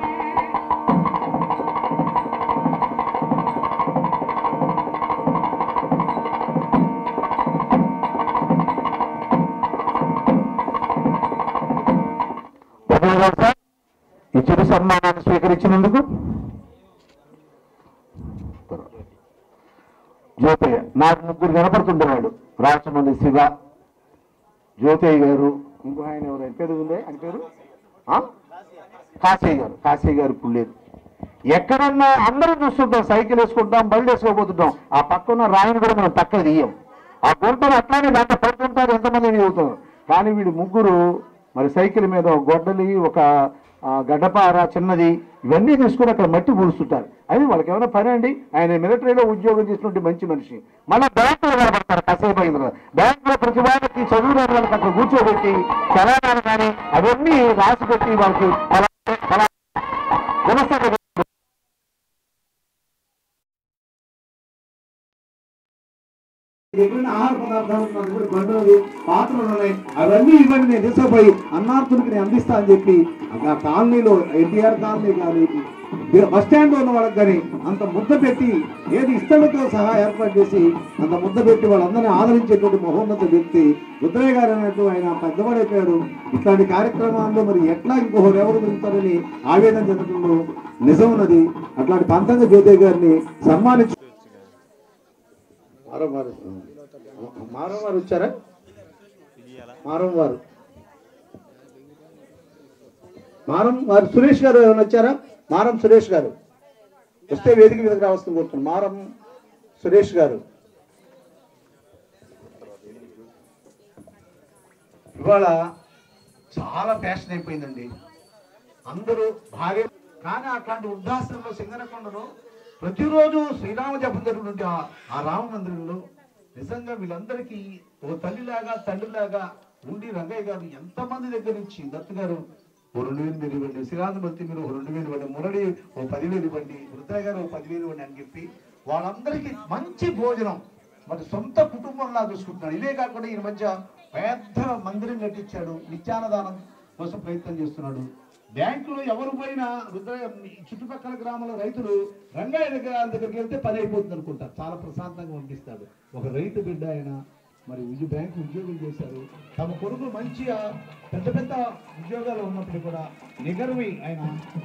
సార్ ఈ చిరు సన్మానాన్ని స్వీకరించినందుకు జ్యోతయ్య నాకు 3 కనపడుతుండేవాడు. రాజమండ్రి శివ, జ్యోతయ్య గారు, ఇంకో ఆయన ఎవరు ఆయన పేరు ఉందే ఆయన పేరు కాశీ గారు ఇప్పుడు లేదు. ఎక్కడన్నా అందరూ చూస్తుంటాం, సైకిల్ వేసుకుంటాం, బళ్ళు వేసుకోబోతుంటాం. ఆ పక్కన రాయిని కూడా మనం పక్కన తీయం. ఆ గుంటను అట్లానే దాంట్లో పడుతుంటారు, ఎంతమంది చదువుతారు. కానీ వీడు 3 మరి సైకిల్ మీద ఒక గొడ్డలి, ఒక గడ్డపార చిన్నది ఇవన్నీ తీసుకుని అక్కడ మట్టి పూడుస్తుంటారు. అది వాళ్ళకి ఏమైనా పని అండి? ఆయన మిలిటరీలో ఉద్యోగం చేసినటువంటి మంచి మనిషి. మళ్ళీ బ్యాంకులో కనబడతారు కాసేపు అయిన తర్వాత. బ్యాంకులో ప్రతి వాళ్ళకి చదువు లేని వాళ్ళకి అక్కడ కూర్చోబెట్టి చలానాలు కానీ అవన్నీ రాసి పెట్టి వాళ్ళకి వ్యవస్థ ఎక్కడైనా ఆహార పదార్థాలు కూడా బండ్లు పాత్రలు ఉన్నాయి, అవన్నీ ఇవ్వండి, నేను తీసుకుపోయి అన్నార్థులకి నేను అందిస్తా అని చెప్పి ఆ కాలనీలో ఎన్టీఆర్ కాలనీ కానీ బస్ స్టాండ్లో ఉన్న వాళ్ళకి కానీ అంత ముద్ద పెట్టి ఏది ఇష్టలతో సహా ఏర్పాటు చేసి అంత ముద్ద పెట్టి వాళ్ళందరినీ ఆదరించేటువంటి మహోన్నత వ్యక్తి రుద్రయ్య గారు అన్నట్టు ఆయన పెద్దవాడైపోయాడు. ఇట్లాంటి కార్యక్రమాల్లో మరి ఎట్లా ఇంకొకరు ఎవరు దొరుకుతారని ఆవేదన చెందడంలో నిజం ఉన్నది. అట్లాంటి పంతంగ జ్యోతి గారిని సన్మానించు. మారం వారు వచ్చారా? మారం వారు సురేష్ గారు ఏమైనా వచ్చారా? మారం సురేష్ గారు వస్తే వేదిక మీదకి రావాల్సింది కోరుతున్నాను. మారం సురేష్ గారు ఇవాళ చాలా ఫ్యాషన్ అయిపోయిందండి. అందరూ భార్య కానీ అట్లాంటి వృద్ధాశ్రమంలో సింగనకొండలో ప్రతిరోజు శ్రీరామ జపం జరుగుతుంటే ఆ రామ మందిరంలో నిజంగా వీళ్ళందరికీ ఓ తల్లిలాగా తండ్రిలాగా ఉండి రంగయ్య గారు ఎంతమంది దగ్గర నుంచి దత్తు గారు ఓ 2000 మీరు ఇవ్వండి, శ్రీరామమూర్తి మీరు 2000 ఇవ్వండి, మురళి ఓ 10,000 ఇవ్వండి, రుద్రయ్య గారు ఓ 10,000 ఇవ్వండి అని చెప్పి వాళ్ళందరికీ మంచి భోజనం మరి సొంత కుటుంబంలా చూసుకుంటున్నాడు. ఇవే కాకుండా ఈ మధ్య పెద్ద మందిరం కట్టించాడు, నిత్యాన్నదానం కోసం ప్రయత్నం చేస్తున్నాడు. బ్యాంకులో ఎవరు పోయినా రుద్రయ్య చుట్టుపక్కల గ్రామంలో రైతులు రంగయ్య దగ్గరికి వెళ్తే పని అయిపోతుంది అనుకుంటారు. చాలా ప్రశాంతంగా పంపిస్తాడు. ఒక రైతు బిడ్డ ఆయన మరి బ్యాంకు ఉద్యోగం చేశారు. తమ కొడుకు మంచిగా పెద్ద పెద్ద ఉద్యోగాలు ఉన్నప్పుడు కూడా నిగర్వి ఆయన.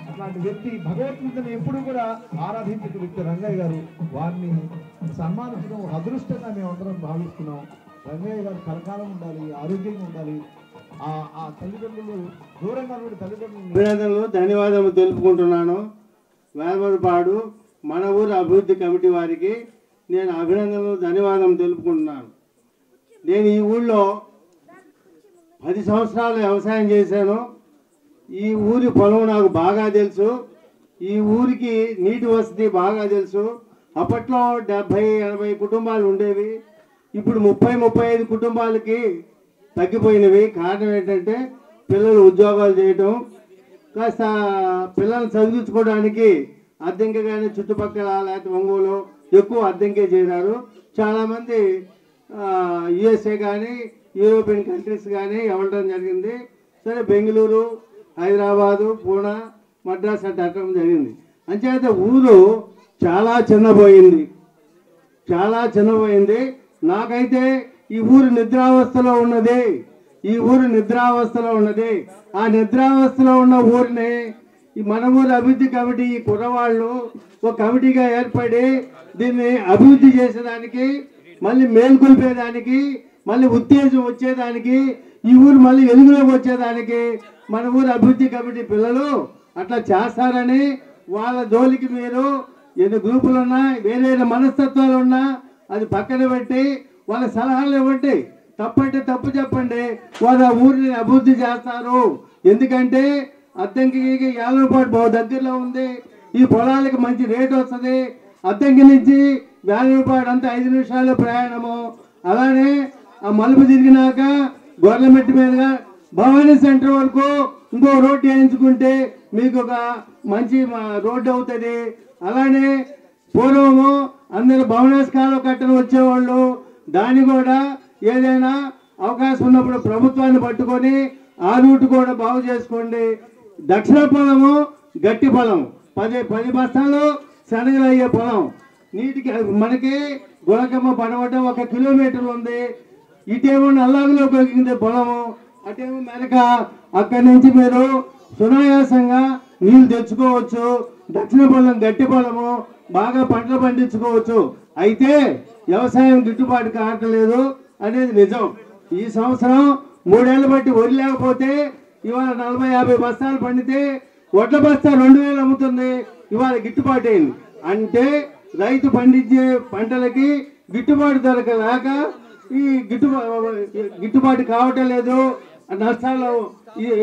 అట్లాంటి వ్యక్తి భగవద్గీతను ఎప్పుడు కూడా ఆరాధించే వ్యక్తి రంగయ్య గారు. వారిని సన్మానించడం ఒక అదృష్టంగా మేము అందరం భావిస్తున్నాం. రంగయ్య గారు కలకాలం ఉండాలి, ఆరోగ్యంగా ఉండాలి. ఆ తల్లిదండ్రులు దూరంగా అభినందనలు ధన్యవాదాలు తెలుపుకుంటున్నాను. వేలమరపాడు మన ఊరు అభివృద్ధి కమిటీ వారికి నేను అభినందనలు ధన్యవాదం తెలుపుకుంటున్నాను. నేను ఈ ఊళ్ళో 10 సంవత్సరాలు వ్యవసాయం చేశాను. ఈ ఊరి పొలం నాకు బాగా తెలుసు. ఈ ఊరికి నీటి వసతి బాగా తెలుసు. అప్పట్లో 70-80 కుటుంబాలు ఉండేవి. ఇప్పుడు 30-35 కుటుంబాలకి తగ్గిపోయినవి. కారణం ఏంటంటే పిల్లలు ఉద్యోగాలు చేయటం, కాస్త పిల్లల్ని చదివించుకోవడానికి అద్దెంకి కానీ చుట్టుపక్కల లేకపోతే ఒంగోలు ఎక్కువ అద్దెంకే చేరారు. చాలామంది యుఎస్ఏ కానీ యూరోపియన్ కంట్రీస్ కానీ వెళ్ళడం జరిగింది. సరే బెంగళూరు, హైదరాబాదు, పూణే, మద్రాస్ అంటే అట్టడం జరిగింది. అంచేత ఊరు చాలా చిన్నపోయింది. నాకైతే ఈ ఊరు నిద్రావస్థలో ఉన్నది. ఆ నిద్రావస్థలో ఉన్న ఊరిని ఈ మన ఊరు అభివృద్ధి కమిటీ ఈ కుర్రవాళ్ళు ఒక కమిటీగా ఏర్పడి దీన్ని అభివృద్ధి చేసేదానికి, మళ్ళీ మేల్కొల్పేదానికి, మళ్ళీ ఉత్తేజం వచ్చేదానికి, ఈ ఊరు మళ్ళీ వెలుగులోకి వచ్చేదానికి మన ఊరు అభివృద్ధి కమిటీ పిల్లలు అట్లా చేస్తారని వాళ్ళ జోలికి మీరు ఎన్ని గ్రూపులు ఉన్నా, వేరే మనస్తత్వాలు ఉన్నా అది పక్కన పెట్టి వాళ్ళ సలహాలు ఇవ్వండి. తప్పంటే తప్పు చెప్పండి. వాళ్ళ ఊరిని అభివృద్ధి చేస్తారు. ఎందుకంటే అద్దంకి యాలపాటు బాగా దగ్గరలో ఉంది. ఈ పొలాలకు మంచి రేటు వస్తుంది. అద్దంకి నుంచి యాలపాటు అంతా 5 నిమిషాలు ప్రయాణము. అలానే ఆ మలుపు తిరిగినాక గవర్నమెంట్ మీదుగా భవానీ సెంటర్ వరకు ఇంకో రోడ్డు వేయించుకుంటే మీకు ఒక మంచి రోడ్డు అవుతుంది. అలానే పూర్వము అందరు భవనాస్కాలు కట్టను వచ్చేవాళ్ళు. దాన్ని కూడా ఏదైనా అవకాశం ఉన్నప్పుడు ప్రభుత్వాన్ని పట్టుకొని ఆ రూట్ కూడా బాగు చేసుకోండి. దక్షిణ పొలము గట్టి పొలం, 10 బస్తాలు శనగలు అయ్యే పొలం. నీటికి మనకి గులకమ్మ పడవటం 1 కిలోమీటర్ ఉంది. ఇటేమో నల్లాగులో పెరిగింది పొలము, అటేమో మెనక. అక్కడి నుంచి మీరు సునాయాసంగా నీళ్ళు తెచ్చుకోవచ్చు. దక్షిణ పొలం గట్టి పొలము, బాగా పంటలు పండించుకోవచ్చు. అయితే వ్యవసాయం గిట్టుబాటు కావట్లేదు అనేది నిజం. ఈ సంవత్సరం 3 ఏళ్ళు బట్టి వరి లేకపోతే ఇవాళ 40-50 బస్తాలు పండితే వడ్ల బస్తా 2000 అమ్ముతుంది. ఇవాళ గిట్టుబాటు అయింది. అంటే రైతు పండించే పంటలకి గిట్టుబాటు దొరకలేక ఈ గిట్టుబాటు కావటం లేదు, నష్టాలు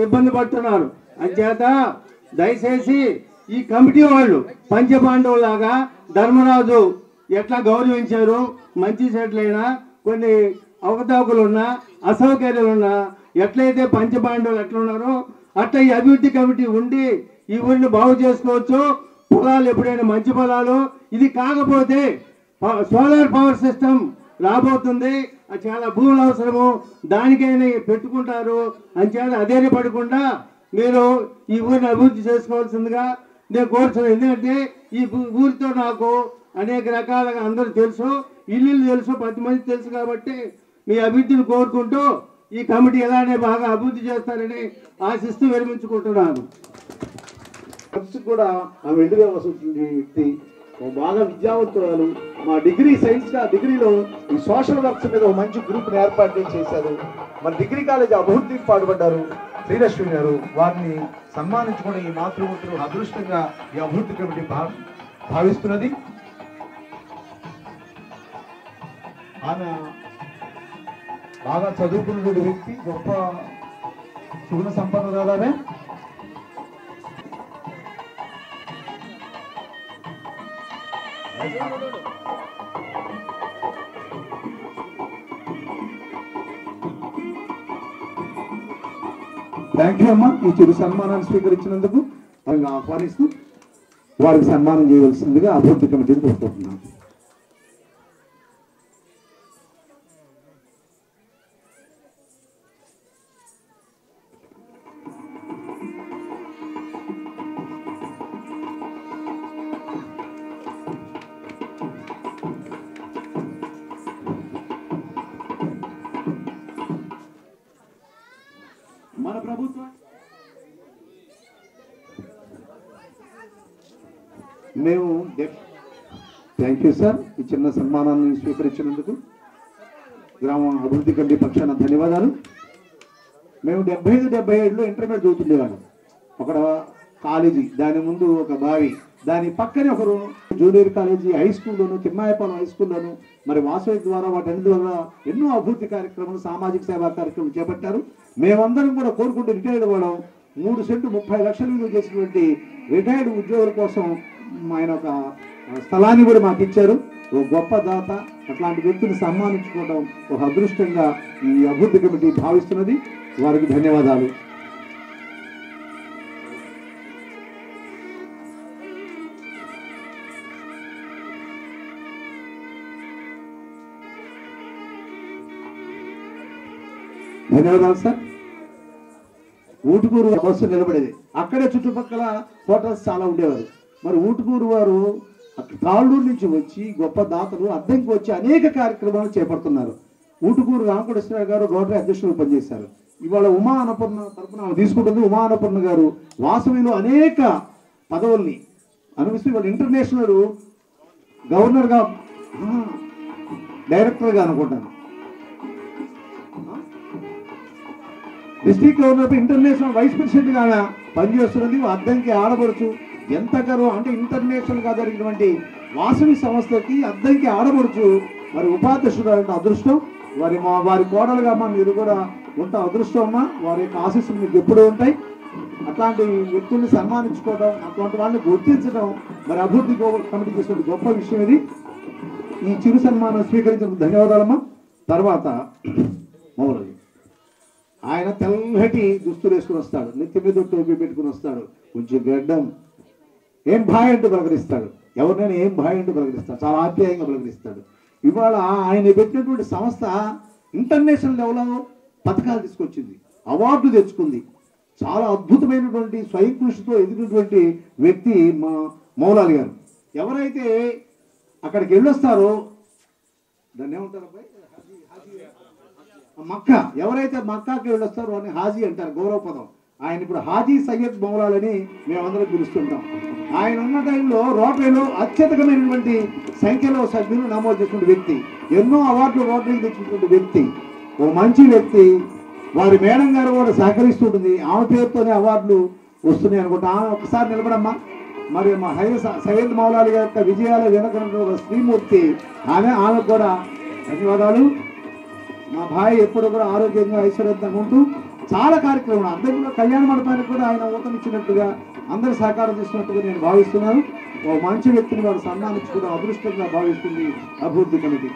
ఇబ్బంది పడుతున్నారు. అంచేత దయచేసి ఈ కమిటీ వాళ్ళు పంచపాండవులాగా ధర్మరాజు ఎట్లా గౌరవించారు, మంచి చెట్లైనా కొన్ని అవకతవకలున్నా అసౌకర్యాలున్నా ఎట్లయితే పంచపాండవులు ఎట్లున్నారో అట్లా ఈ అభివృద్ధి కమిటీ ఉండి ఈ ఊరిని బాగు చేసుకోవచ్చు. పొలాలు ఎప్పుడైనా మంచి పొలాలు, ఇది కాకపోతే సోలార్ పవర్ సిస్టమ్ రాబోతుంది, అది చాలా భూములు అవసరము, దానికైనా పెట్టుకుంటారు అని చేత అదే పడకుండా మీరు ఈ ఊరిని అభివృద్ధి చేసుకోవాల్సిందిగా నేను కోరుతున్నాను. ఎందుకంటే ఈ ఊరితో నాకు అనేక రకాలుగా అందరూ తెలుసు, ఇల్లు తెలుసు, 10 మంది తెలుసు కాబట్టి మీ అభివృద్ధిని కోరుకుంటూ ఈ కమిటీ ఎలానే బాగా అభివృద్ధి చేస్తారని ఆశిస్తూ విరమించుకుంటున్నాను. కూడా ఆమె ఎదురుగా వస్తున్న వ్యక్తి బాగా విద్యావంతురాలు. మా డిగ్రీలో ఈ సోషల్ వర్క్స్ మీద ఒక మంచి గ్రూప్ ఏర్పాటు చేశారు. మన డిగ్రీ కాలేజ్ అభివృద్ధికి పాటుపడ్డారు శ్రీలక్ష్మి గారు. వారిని సన్మానించుకుని ఈ మాతృమూర్తులు అదృష్టంగా ఈ అభివృద్ధి కమిటీ భావిస్తున్నది. ఆమె బాగా చదువుకున్న వ్యక్తి, గొప్ప సుగుణ సంపన్నురాలే. థ్యాంక్ యూ అమ్మా. ఈ చిరు సన్మానాన్ని స్వీకరించినందుకు ఆహ్వానిస్తూ వారికి సన్మానం చేయవలసిందిగా అభివృద్ధి కమిటీని కోరుకుంటున్నాను. మన ప్రభుత్వం మేము థ్యాంక్ యూ సార్. ఈ చిన్న సన్మానాన్ని స్వీకరించినందుకు గ్రామ అభివృద్ధి కమిటీ పక్షాన ధన్యవాదాలు. మేము 75-77లో ఇంటర్మీడియట్ చదువుతుండేవాళ్ళం. అక్కడ కాలేజీ, దాని ముందు ఒక బావి, దాని పక్కనే ఒకరు junior college, high స్కూల్లోను, Thimmayapalem high స్కూల్లోను మరి వాసవి ద్వారా వాటి ద్వారా ఎన్నో అభివృద్ధి కార్యక్రమాలు, సామాజిక సేవా కార్యక్రమాలు చేపట్టారు. మేమందరం కూడా కోరుకుంటూ రిటైర్డ్ అవ్వడం, 3 సెంటు 30 లక్షలు విలువ చేసినటువంటి రిటైర్డ్ ఉద్యోగుల కోసం ఆయన ఒక స్థలాన్ని కూడా మాకు ఇచ్చారు. ఓ గొప్ప దాత, అట్లాంటి వ్యక్తిని సన్మానించుకోవడం ఒక అదృష్టంగా ఈ అభివృద్ధి కమిటీ భావిస్తున్నది. వారికి ధన్యవాదాలు. ధన్యవాదాలు సార్. ఊటుకూరు బస్సు నిలబడేది, అక్కడే చుట్టుపక్కల హోటల్స్ చాలా ఉండేవారు. మరి ఊటుకూరు వారు తాళ్ళూరు నుంచి వచ్చి గొప్ప దాతలు అద్దెకి వచ్చి అనేక కార్యక్రమాలు చేపడుతున్నారు. ఊటుకూరు రామకోటేశ్వరరావు గారు రోటరీ అధ్యక్షులు పనిచేశారు. ఇవాళ ఉమా అన్నపూర్ణ తరఫున తీసుకుంటుంది. ఉమా అన్నపూర్ణ గారు వాసవిలో అనేక పదవుల్ని అనుభవిస్తూ ఇవాళ ఇంటర్నేషనల్ గవర్నర్గా, డైరెక్టర్గా అనుకుంటాను, district governor international vice president గా పనిచేస్తున్నది. అద్దంకి ఆడబడుచు ఎంత గర్వం అంటే ఇంటర్నేషనల్ గా జరిగినటువంటి వాసవి సంస్థకి అద్దంకి ఆడబడుచు మరి ఉపాధ్యక్షుడు అదృష్టం. వారి కోడలుగా అమ్మా మీరు కూడా ఉంటా అదృష్టం అమ్మా. వారి యొక్క ఆశీస్సులు మీకు ఎప్పుడూ ఉంటాయి. అట్లాంటి వ్యక్తుల్ని సన్మానించుకోవడం, అట్లాంటి వాళ్ళని గుర్తించడం మరి అభివృద్ధి కమిటీ చేసిన గొప్ప విషయం ఇది. ఈ చిరు సన్మానం స్వీకరించిన ధన్యవాదాలమ్మా. తర్వాత మౌలవి ఆయన తెల్లటి దుస్తులు వేసుకుని వస్తాడు, నెత్తి మీద టోపీ పెట్టుకుని వస్తాడు, కొంచెం గడ్డం, ఏం భాయ్ అంటూ పలకరిస్తాడు. ఎవరినైనా ఏం భాయ్ అంటూ పలకరిస్తాడు, చాలా ఆప్యాయంగా పలకరిస్తాడు. ఇవాళ ఆయన పెట్టినటువంటి సంస్థ ఇంటర్నేషనల్ లెవెల్లో పథకాలు తీసుకొచ్చింది, అవార్డు తెచ్చుకుంది. చాలా అద్భుతమైనటువంటి స్వయం కృషితో ఎదిగినటువంటి వ్యక్తి మా మౌలాలి గారు. ఎవరైతే అక్కడికి వెళ్ళొస్తారో దాన్ని ఏమంటారు అబ్బాయి, మక్కా, ఎవరైతే మక్కాకి వెళ్ళొస్తారో అని హాజీ అంటారు, గౌరవ పదం. ఆయన ఇప్పుడు హాజీ సయ్యద్ మౌలాలని మేమందరం పిలుస్తుంటాం. ఆయన ఉన్న టైంలో రోటరీలో అత్యధికమైనటువంటి సంఖ్యలో సభ్యులు నమోదు చేసినటువంటి వ్యక్తి, ఎన్నో అవార్డులు రోటరీకి తెచ్చినటువంటి వ్యక్తి, ఓ మంచి వ్యక్తి. వారి మేడం గారు కూడా సహకరిస్తుంటుంది, ఆమె పేరుతోనే అవార్డులు వస్తున్నాయి అనుకుంటా. ఆమె ఒకసారి నిలబడమ్మా. మరి మా సయ్యద్ మౌలాలి గారి యొక్క విజయాల వెనక శ్రీమూర్తి ఆమెకు కూడా ధన్యవాదాలు. మా భాయ్ ఎప్పుడు కూడా ఆరోగ్యంగా ఐశ్వర్యంగా ఉంటూ చాలా కార్యక్రమాలు అందరిలో కళ్యాణ మండపానికి కూడా ఆయన ఊతమిచ్చినట్టుగా అందరూ సహకారం చేసినట్టుగా నేను భావిస్తున్నాను. ఓ మంచి వ్యక్తిని వారు సన్మానించుకోవడం అదృష్టంగా భావిస్తుంది అభివృద్ధి కమిటీ.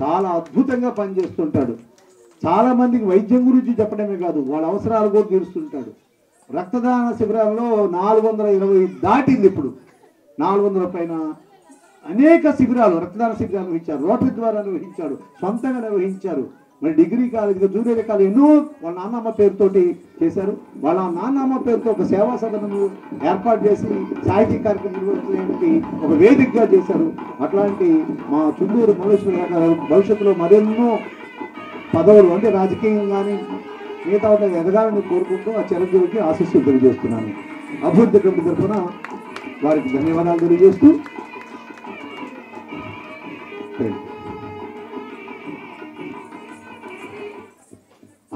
చాలా అద్భుతంగా పనిచేస్తుంటాడు. చాలా మందికి వైద్యం గురించి చెప్పడమే కాదు, వాళ్ళ అవసరాలు కూడా తీరుస్తుంటాడు. రక్తదాన శిబిరాల్లో 420 దాటింది. ఇప్పుడు 400 పైన అనేక శిబిరాలు, రక్తదాన శిబిరాలు నిర్వహించారు. రోటరీ ద్వారా నిర్వహించాడు, సొంతంగా నిర్వహించారు. మరి డిగ్రీ కాలేజ్, జూనియర్ కాలేజ్ ఎన్నో వాళ్ళ నాన్నమ్మ పేరుతోటి చేశారు. వాళ్ళ నాన్నమ్మ పేరుతో ఒక సేవా సదనము ఏర్పాటు చేసి సాహితీ కార్యక్రమం నిర్వహించడానికి ఒక వేదికగా చేశారు. అట్లాంటి మా చుండూరు మల్లేశ్వర గారు భవిష్యత్తులో మరెన్నో పదవులు అంటే రాజకీయం కానీ మిగతా ఎదగాలని కోరుకుంటూ ఆ చిరంజీవికి ఆశీస్సులు తెలియజేస్తున్నాను. అభివృద్ధి కమిటీ తరఫున వారికి ధన్యవాదాలు తెలియజేస్తూ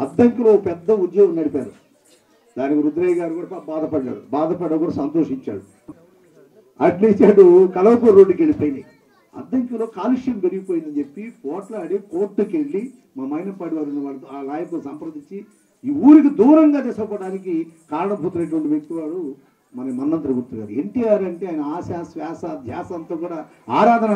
అద్దంకిలో పెద్ద ఉద్యోగం నడిపారు. దానికి రుద్రయ్య గారు కూడా బాధపడ్డా కూడా సంతోషించాడు. అట్లీచాడు కలవపూర్ రోడ్డుకి వెళ్ళిపోయినాయి. అద్దంకిలో కాలుష్యం పెరిగిపోయిందని చెప్పి పోట్లాడి కోర్టుకి వెళ్ళి మా మైనపాటి వారిని వాళ్ళు ఆ నాయకులు సంప్రదించి ఈ ఊరికి దూరంగా తీసుకుపోవడానికి కారణభూతులైనటువంటి వ్యక్తి వాడు మన మన్నం త్రిమూర్తి గారు. ఎన్టీఆర్ అంటే ఆయన ఆశ శ్వాస ధ్యాస అంతా కూడా ఆరాధన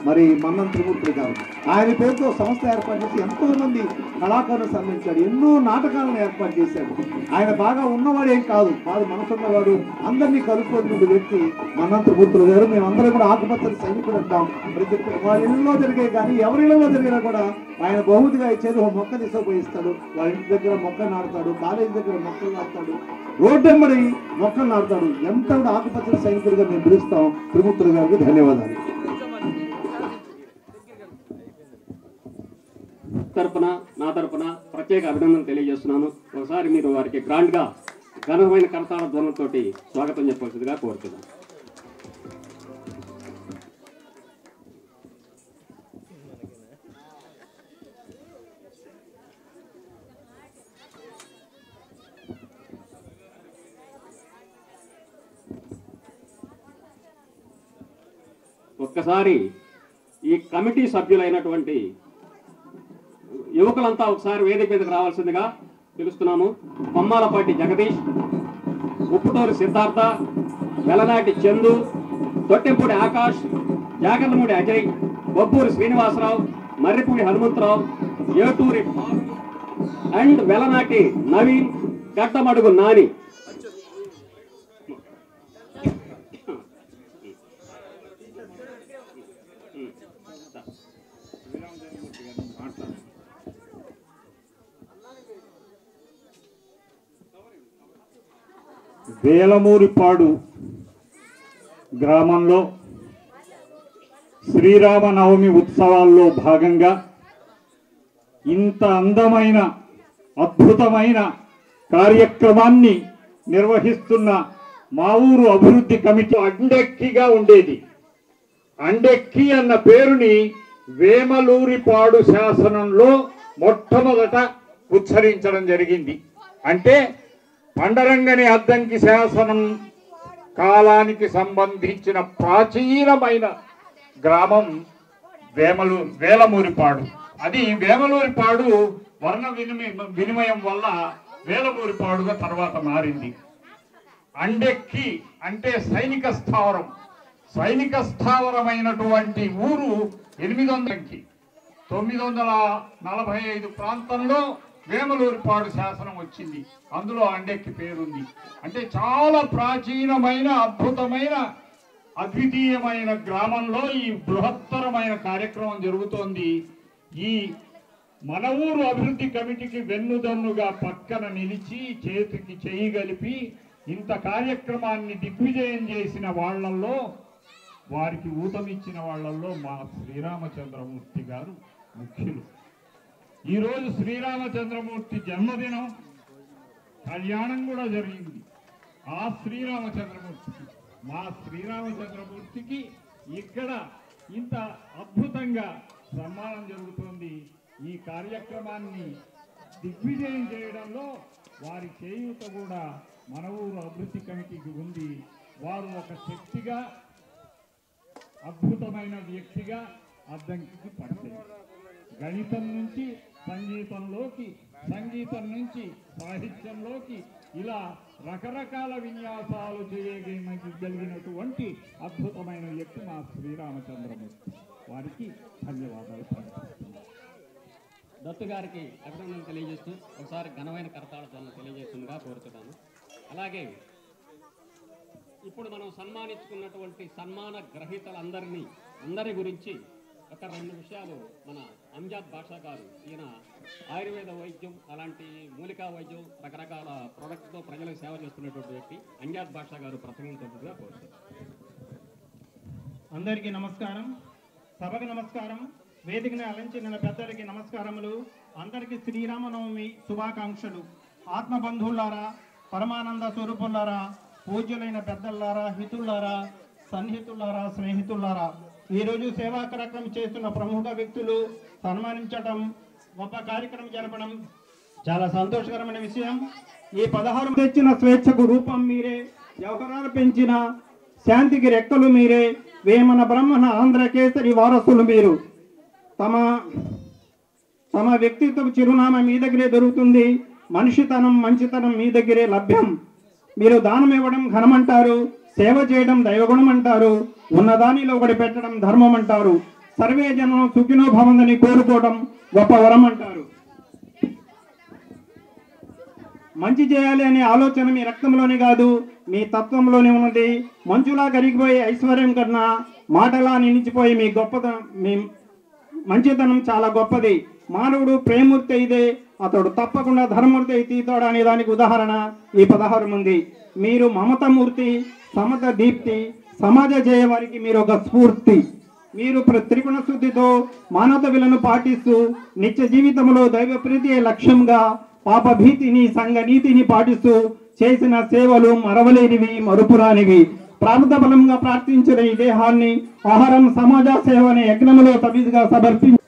మరి మన్నం త్రిమూర్తి గారు. ఆయన పేరుతో సంస్థ ఏర్పాటు చేసి ఎంతో మంది కళాకారులు సంబంధించాడు. ఎన్నో నాటకాలను ఏర్పాటు చేశాడు. ఆయన బాగా ఉన్నవాడు ఏం కాదు, మనసున్నవాడు, అందరినీ కలుపుకునే వ్యక్తి మన్నం త్రిమూర్తులు గారు. మేమందరం కూడా ఆకుపచ్చని సైనికుడు అంటాం. ప్రతి వాళ్ళ ఇళ్ళలో జరిగాయి కానీ ఎవరి ఇళ్ళలో జరిగినా కూడా ఆయన బహుమతిగా ఇచ్చేది ఒక మొక్క తీసుకుపోయిస్తాడు. వాళ్ళ ఇంటి దగ్గర మొక్క నాటుతాడు, కాలేజీ దగ్గర మొక్కలు నాటుతాడు, రోడ్డెమ్మడి మొక్కలు నాటుతాడు. ఎంత కూడా ఆకుపచ్చని సైనికుడిగా మేము పిలుస్తాం. త్రిమూర్తులు గారికి ధన్యవాదాలు. నా తరపున ప్రత్యేక అభినందనలు తెలియజేస్తున్నాను. ఒకసారి మీరు వారికి గ్రాండ్గా ఘనమైన కరతాళ ధ్వనులతో స్వాగతం చెప్పవలసిందిగా కోరుతున్నాను. ఒక్కసారి ఈ కమిటీ సభ్యులైనటువంటి యువకులంతా ఒకసారి వేదిక మీదకి రావాల్సిందిగా పిలుస్తున్నాము. బొమ్మాలపాటి జగదీష్, ఉప్పుటూరి సిద్ధార్థ, వెలనాటి చందు, తొట్టెంపూడి ఆకాష్, జాగర్లమూడి అజయ్, బొబ్బూరి శ్రీనివాసరావు, మర్రిపూడి హనుమంతరావు, ఏటూరి అండ్ వెలనాటి నవీన్, గట్టమడుగు నాని. వేలమూరిపాడు గ్రామంలో శ్రీరామనవమి ఉత్సవాల్లో భాగంగా ఇంత అందమైన అద్భుతమైన కార్యక్రమాన్ని నిర్వహిస్తున్న మా ఊరు అభివృద్ధి కమిటీ అండెక్కిగా ఉండేది. అండెక్కి అన్న పేరుని వేమలూరిపాడు శాసనంలో మొట్టమొదట ఉచ్చరించడం జరిగింది. అంటే పండరంగని అద్దంకి శాసనం కాలానికి సంబంధించిన ప్రాచీనమైన గ్రామం వేలమూరిపాడు. అది వేమలూరిపాడు వర్ణ వినిమయం వల్ల వేలమూరిపాడుగా తర్వాత మారింది. అండెక్కి అంటే సైనిక స్థావరం. సైనిక స్థావరమైనటువంటి ఊరు 800కి 945 ప్రాంతంలో వేమలూరిపాడు శాసనం వచ్చింది. అందులో అండెక్కి పేరుంది. అంటే చాలా ప్రాచీనమైన అద్భుతమైన అద్వితీయమైన గ్రామంలో ఈ బృహత్తరమైన కార్యక్రమం జరుగుతోంది. ఈ మన ఊరు అభివృద్ధి కమిటీకి వెన్నుదన్నుగా పక్కన నిలిచి చేతికి చేయి కలిపి ఇంత కార్యక్రమాన్ని దిగ్విజయం చేసిన వాళ్ళల్లో, వారికి ఊతమిచ్చిన వాళ్ళల్లో మా శ్రీరామచంద్రమూర్తి గారు ముఖ్యులు. ఈరోజు శ్రీరామచంద్రమూర్తి జన్మదినం, కళ్యాణం కూడా జరిగింది. ఆ శ్రీరామచంద్రమూర్తికి, మా శ్రీరామచంద్రమూర్తికి ఇక్కడ ఇంత అద్భుతంగా సన్మానం జరుగుతోంది. ఈ కార్యక్రమాన్ని దిగ్విజయం చేయడంలో వారి చేయూత కూడా మన ఊరు అభివృద్ధి కమిటీకి ఉంది. వారు ఒక శక్తిగా, అద్భుతమైన వ్యక్తిగా అద్దంకి పట్టింది. గణితం నుంచి సంగీతంలోకి, సంగీతం నుంచి సాహిత్యంలోకి ఇలా రకరకాల విన్యాసాలు చేయగలిగినటువంటి అద్భుతమైన వ్యక్తి మా శ్రీరామచంద్రమూర్తి. వారికి ధన్యవాదాలు తెలియజేస్తున్నాను. దత్తు గారికి అభినందనలు తెలియజేస్తూ ఒకసారి ఘనమైన కరతాళ తెలియజేస్తుందిగా కోరుతున్నాను. అలాగే ఇప్పుడు మనం సన్మానించుకున్నటువంటి సన్మాన అందరి గురించి ఒక 2 విషయాలు మన అంజాద్ బాషా గారు, ఈయన ఆయుర్వేద వైద్యం అలాంటి మూలికా వైద్యం రకరకాల ప్రొడక్ట్స్తో ప్రజలకు సేవ చేస్తున్నటువంటి వ్యక్తి అంజాద్ బాషా గారు ప్రసంగించగా కోరుతున్నారు. అందరికీ నమస్కారం, సభకు నమస్కారం, వేదికను అలంచిన పెద్దలకి నమస్కారములు. అందరికీ శ్రీరామనవమి శుభాకాంక్షలు. ఆత్మబంధువులారా, పరమానంద స్వరూపులారా, పూజ్యులైన పెద్దలారా, హితులారా, సన్నిహితులారా, స్నేహితులారా, ఈరోజు సేవా కార్యక్రమం చేస్తున్న ప్రముఖ వ్యక్తులు సన్మానించడం, గొప్ప కార్యక్రమం జరపడం చాలా సంతోషకరమైన విషయం. ఈ 16 తెచ్చిన స్వేచ్ఛకు రూపం మీరే, జవహరాలు పెంచిన శాంతికి రెక్కలు మీరే, వేమన బ్రహ్మణ ఆంధ్రకేసరి వారసులు మీరు. తమ వ్యక్తిత్వ చిరునామా మీ దగ్గరే దొరుకుతుంది. మనిషితనం, మంచితనం మీ దగ్గరే లభ్యం. మీరు దానం ఇవ్వడం ఘనమంటారు, సేవ చేయడం దైవగుణం అంటారు, ఉన్నదానిలో ఒకటి పెట్టడం ధర్మం అంటారు, సర్వే జనం సుఖినో భవందని కోరుకోవడం గొప్ప వరం అంటారు. మంచి చేయాలి అనే ఆలోచన మీ రక్తంలోనే కాదు, మీ తత్వంలోనే ఉన్నది. మంచులా కరిగిపోయే ఐశ్వర్యం కన్నా మాటలా నిలిచిపోయి మీ మంచితనం చాలా గొప్పది. మానవుడు ప్రేమూర్తి అయితే అతడు తప్పకుండా ధర్మూర్తి అయితే తీతాడు అనే దానికి ఉదాహరణ ఈ 16 మంది. మీరు మమతమూర్తి, సమత దీప్తి, సమాజ జయవారికి మీరు ఒక స్ఫూర్తి. మీరు త్రిగుణ శుద్ధితో మానవత విలువను పాటిస్తూ నిత్య జీవితంలో దైవ ప్రీతి లక్ష్యంగా పాప భీతిని, సంఘ నీతిని పాటిస్తూ చేసిన సేవలు మరవలేనివి, మరుపురానివి. ప్రారంభ బలంగా ప్రార్థించిన ఈ దేహాన్ని ఆహారం సమాజ సేవ అనే యజ్ఞంలో తమిదిగా సమర్పించి,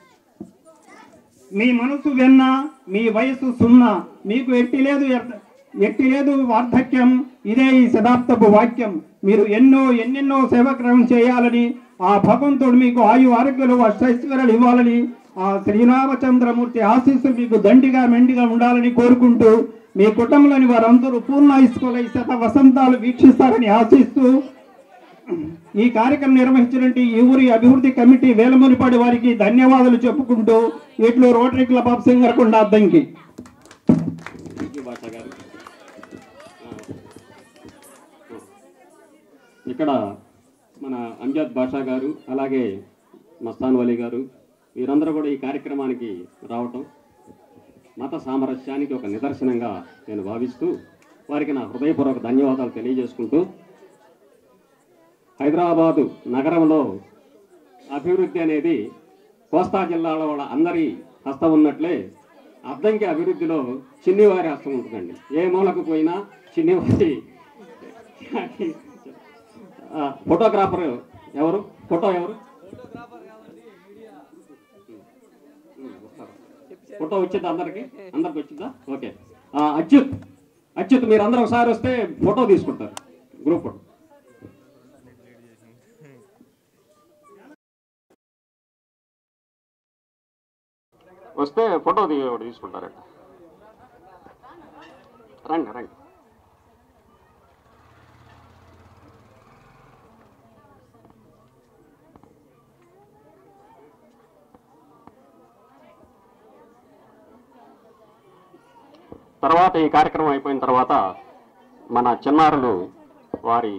మీ మనసు వెన్న, మీ వయసు 0, మీకు ఎట్టి లేదు వార్ధక్యం, ఇదే ఈ శతాబ్దపు వాక్యం. మీరు ఎన్నెన్నో సేవక్రమం చేయాలని, ఆ భగవంతుడు మీకు ఆయు ఆరోగ్యాలు ఐశ్వర్యాలు ఇవ్వాలని, ఆ శ్రీరామచంద్రమూర్తి ఆశీస్సులు మీకు దండిగా మెండిగా ఉండాలని కోరుకుంటూ, మీ కుటుంబంలోని వారందరూ పూర్ణాయుష్కులై శత వసంతాలు వీక్షిస్తారని ఆశిస్తూ, ఈ కార్యక్రమం నిర్వహించినటువంటి ఈ ఊరి అభివృద్ధి కమిటీ వేలమూరిపాడి వారికి ధన్యవాదాలు చెప్పుకుంటూ, ఇట్లు rotary club of Singarakonda Addanki. ఇక్కడ మన అంజాద్ బాషా గారు, అలాగే మస్తాన్ వలీ గారు, వీరందరూ కూడా ఈ కార్యక్రమానికి రావటం మత సామరస్యానికి ఒక నిదర్శనంగా నేను భావిస్తూ వారికి నా హృదయపూర్వక ధన్యవాదాలు తెలియజేసుకుంటూ, హైదరాబాదు నగరంలో అభివృద్ధి అనేది కోస్తా జిల్లాలో వాళ్ళ అందరి హస్తం ఉన్నట్లే అద్దంకి అభివృద్ధిలో చిన్నివారి హస్తం ఉంటుందండి. ఏ మూలకు పోయినా చిన్నివారి. ఫోటోగ్రాఫర్ ఎవరు? ఫోటో వచ్చిందా? అందరికి వచ్చిందా? ఓకే. అచ్యుత్ మీరు అందరూ ఒకసారి వస్తే ఫోటో తీసుకుంటారు, గ్రూప్ ఫోటో. వస్తే ఫోటో తీసుకుంటారట. రండి. తర్వాత ఈ కార్యక్రమం అయిపోయిన తర్వాత మన చిన్నారులు వారి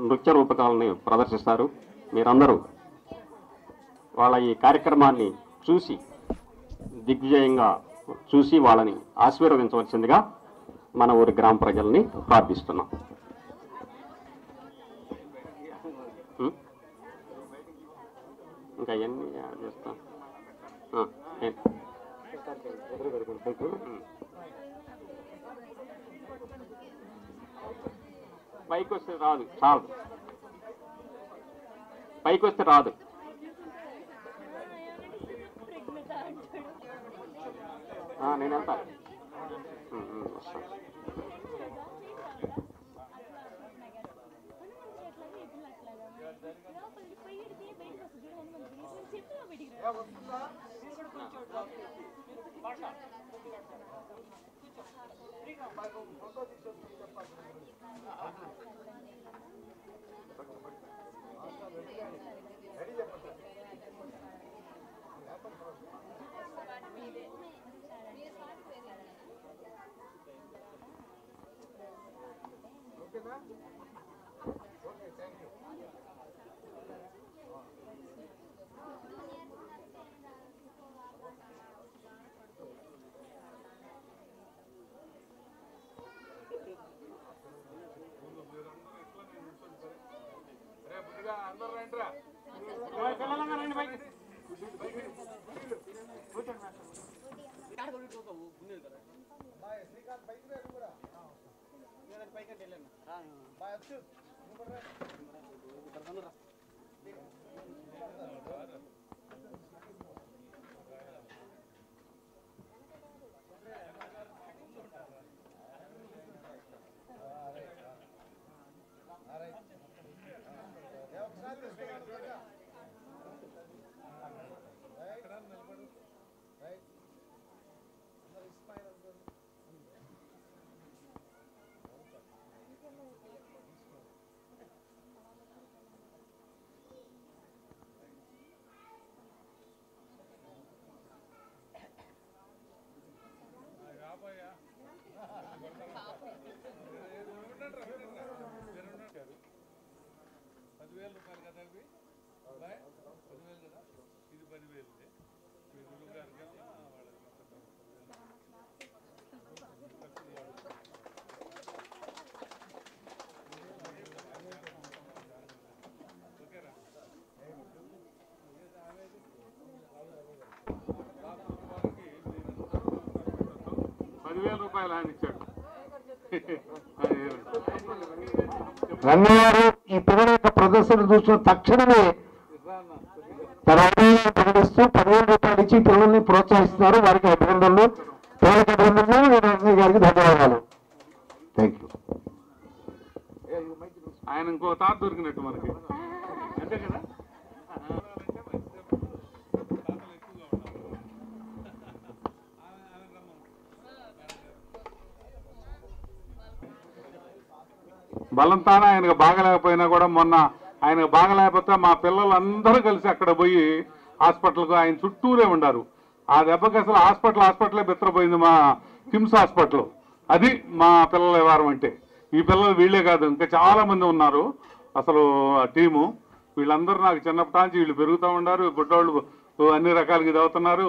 నృత్య రూపకాలని ప్రదర్శిస్తారు. మీరందరూ వాళ్ళ ఈ కార్యక్రమాన్ని చూసి దిగ్విజయంగా చూసి వాళ్ళని ఆశీర్వదించవలసిందిగా మన ఊరి గ్రామ ప్రజల్ని ప్రార్థిస్తున్నాం. ఇంకా ఎన్ని చేస్తాం? పైకి వస్తే రాదు, చాలు. పైకి వస్తే రాదు. నేను వెళ్తా. వస్తాను. రూపాయలు ఆయన ఇచ్చాడు. రమ్యగారు ఈ పిల్లల యొక్క ప్రదర్శన చూసిన తక్షణమే తన అభినందనలు ప్రకటిస్తూ 10,000 రూపాయలు ఇచ్చి పిల్లల్ని ప్రోత్సహిస్తున్నారు. వారికి అభినందనలు, పిల్లలకి అభినందనలు, రమ్య గారికి ధన్యవాదాలు. Thank you. ఆయన ఇంకో తాత దొరికినట్టు మనకి, అంతే కదా. బలంతాన ఆయనకు బాగలేకపోయినా కూడా మొన్న ఆయనకు బాగలేకపోతే మా పిల్లలందరూ కలిసి అక్కడ పోయి హాస్పిటల్కు ఆయన చుట్టూరే ఉండారు. ఆ దెబ్బకి అసలు హాస్పిటలే బిత్తరపోయింది, మా కిమ్స్ హాస్పిటల్. అది మా పిల్లల వ్యవహారం అంటే. ఈ పిల్లలు వీళ్ళే కాదు, ఇంకా చాలా మంది ఉన్నారు అసలు ఆ టీము. వీళ్ళందరూ నాకు చిన్నప్పటి నుంచి వీళ్ళు పెరుగుతూ ఉన్నారు. బుడ్డోళ్ళు అన్ని రకాలుగా ఇది అవుతున్నారు.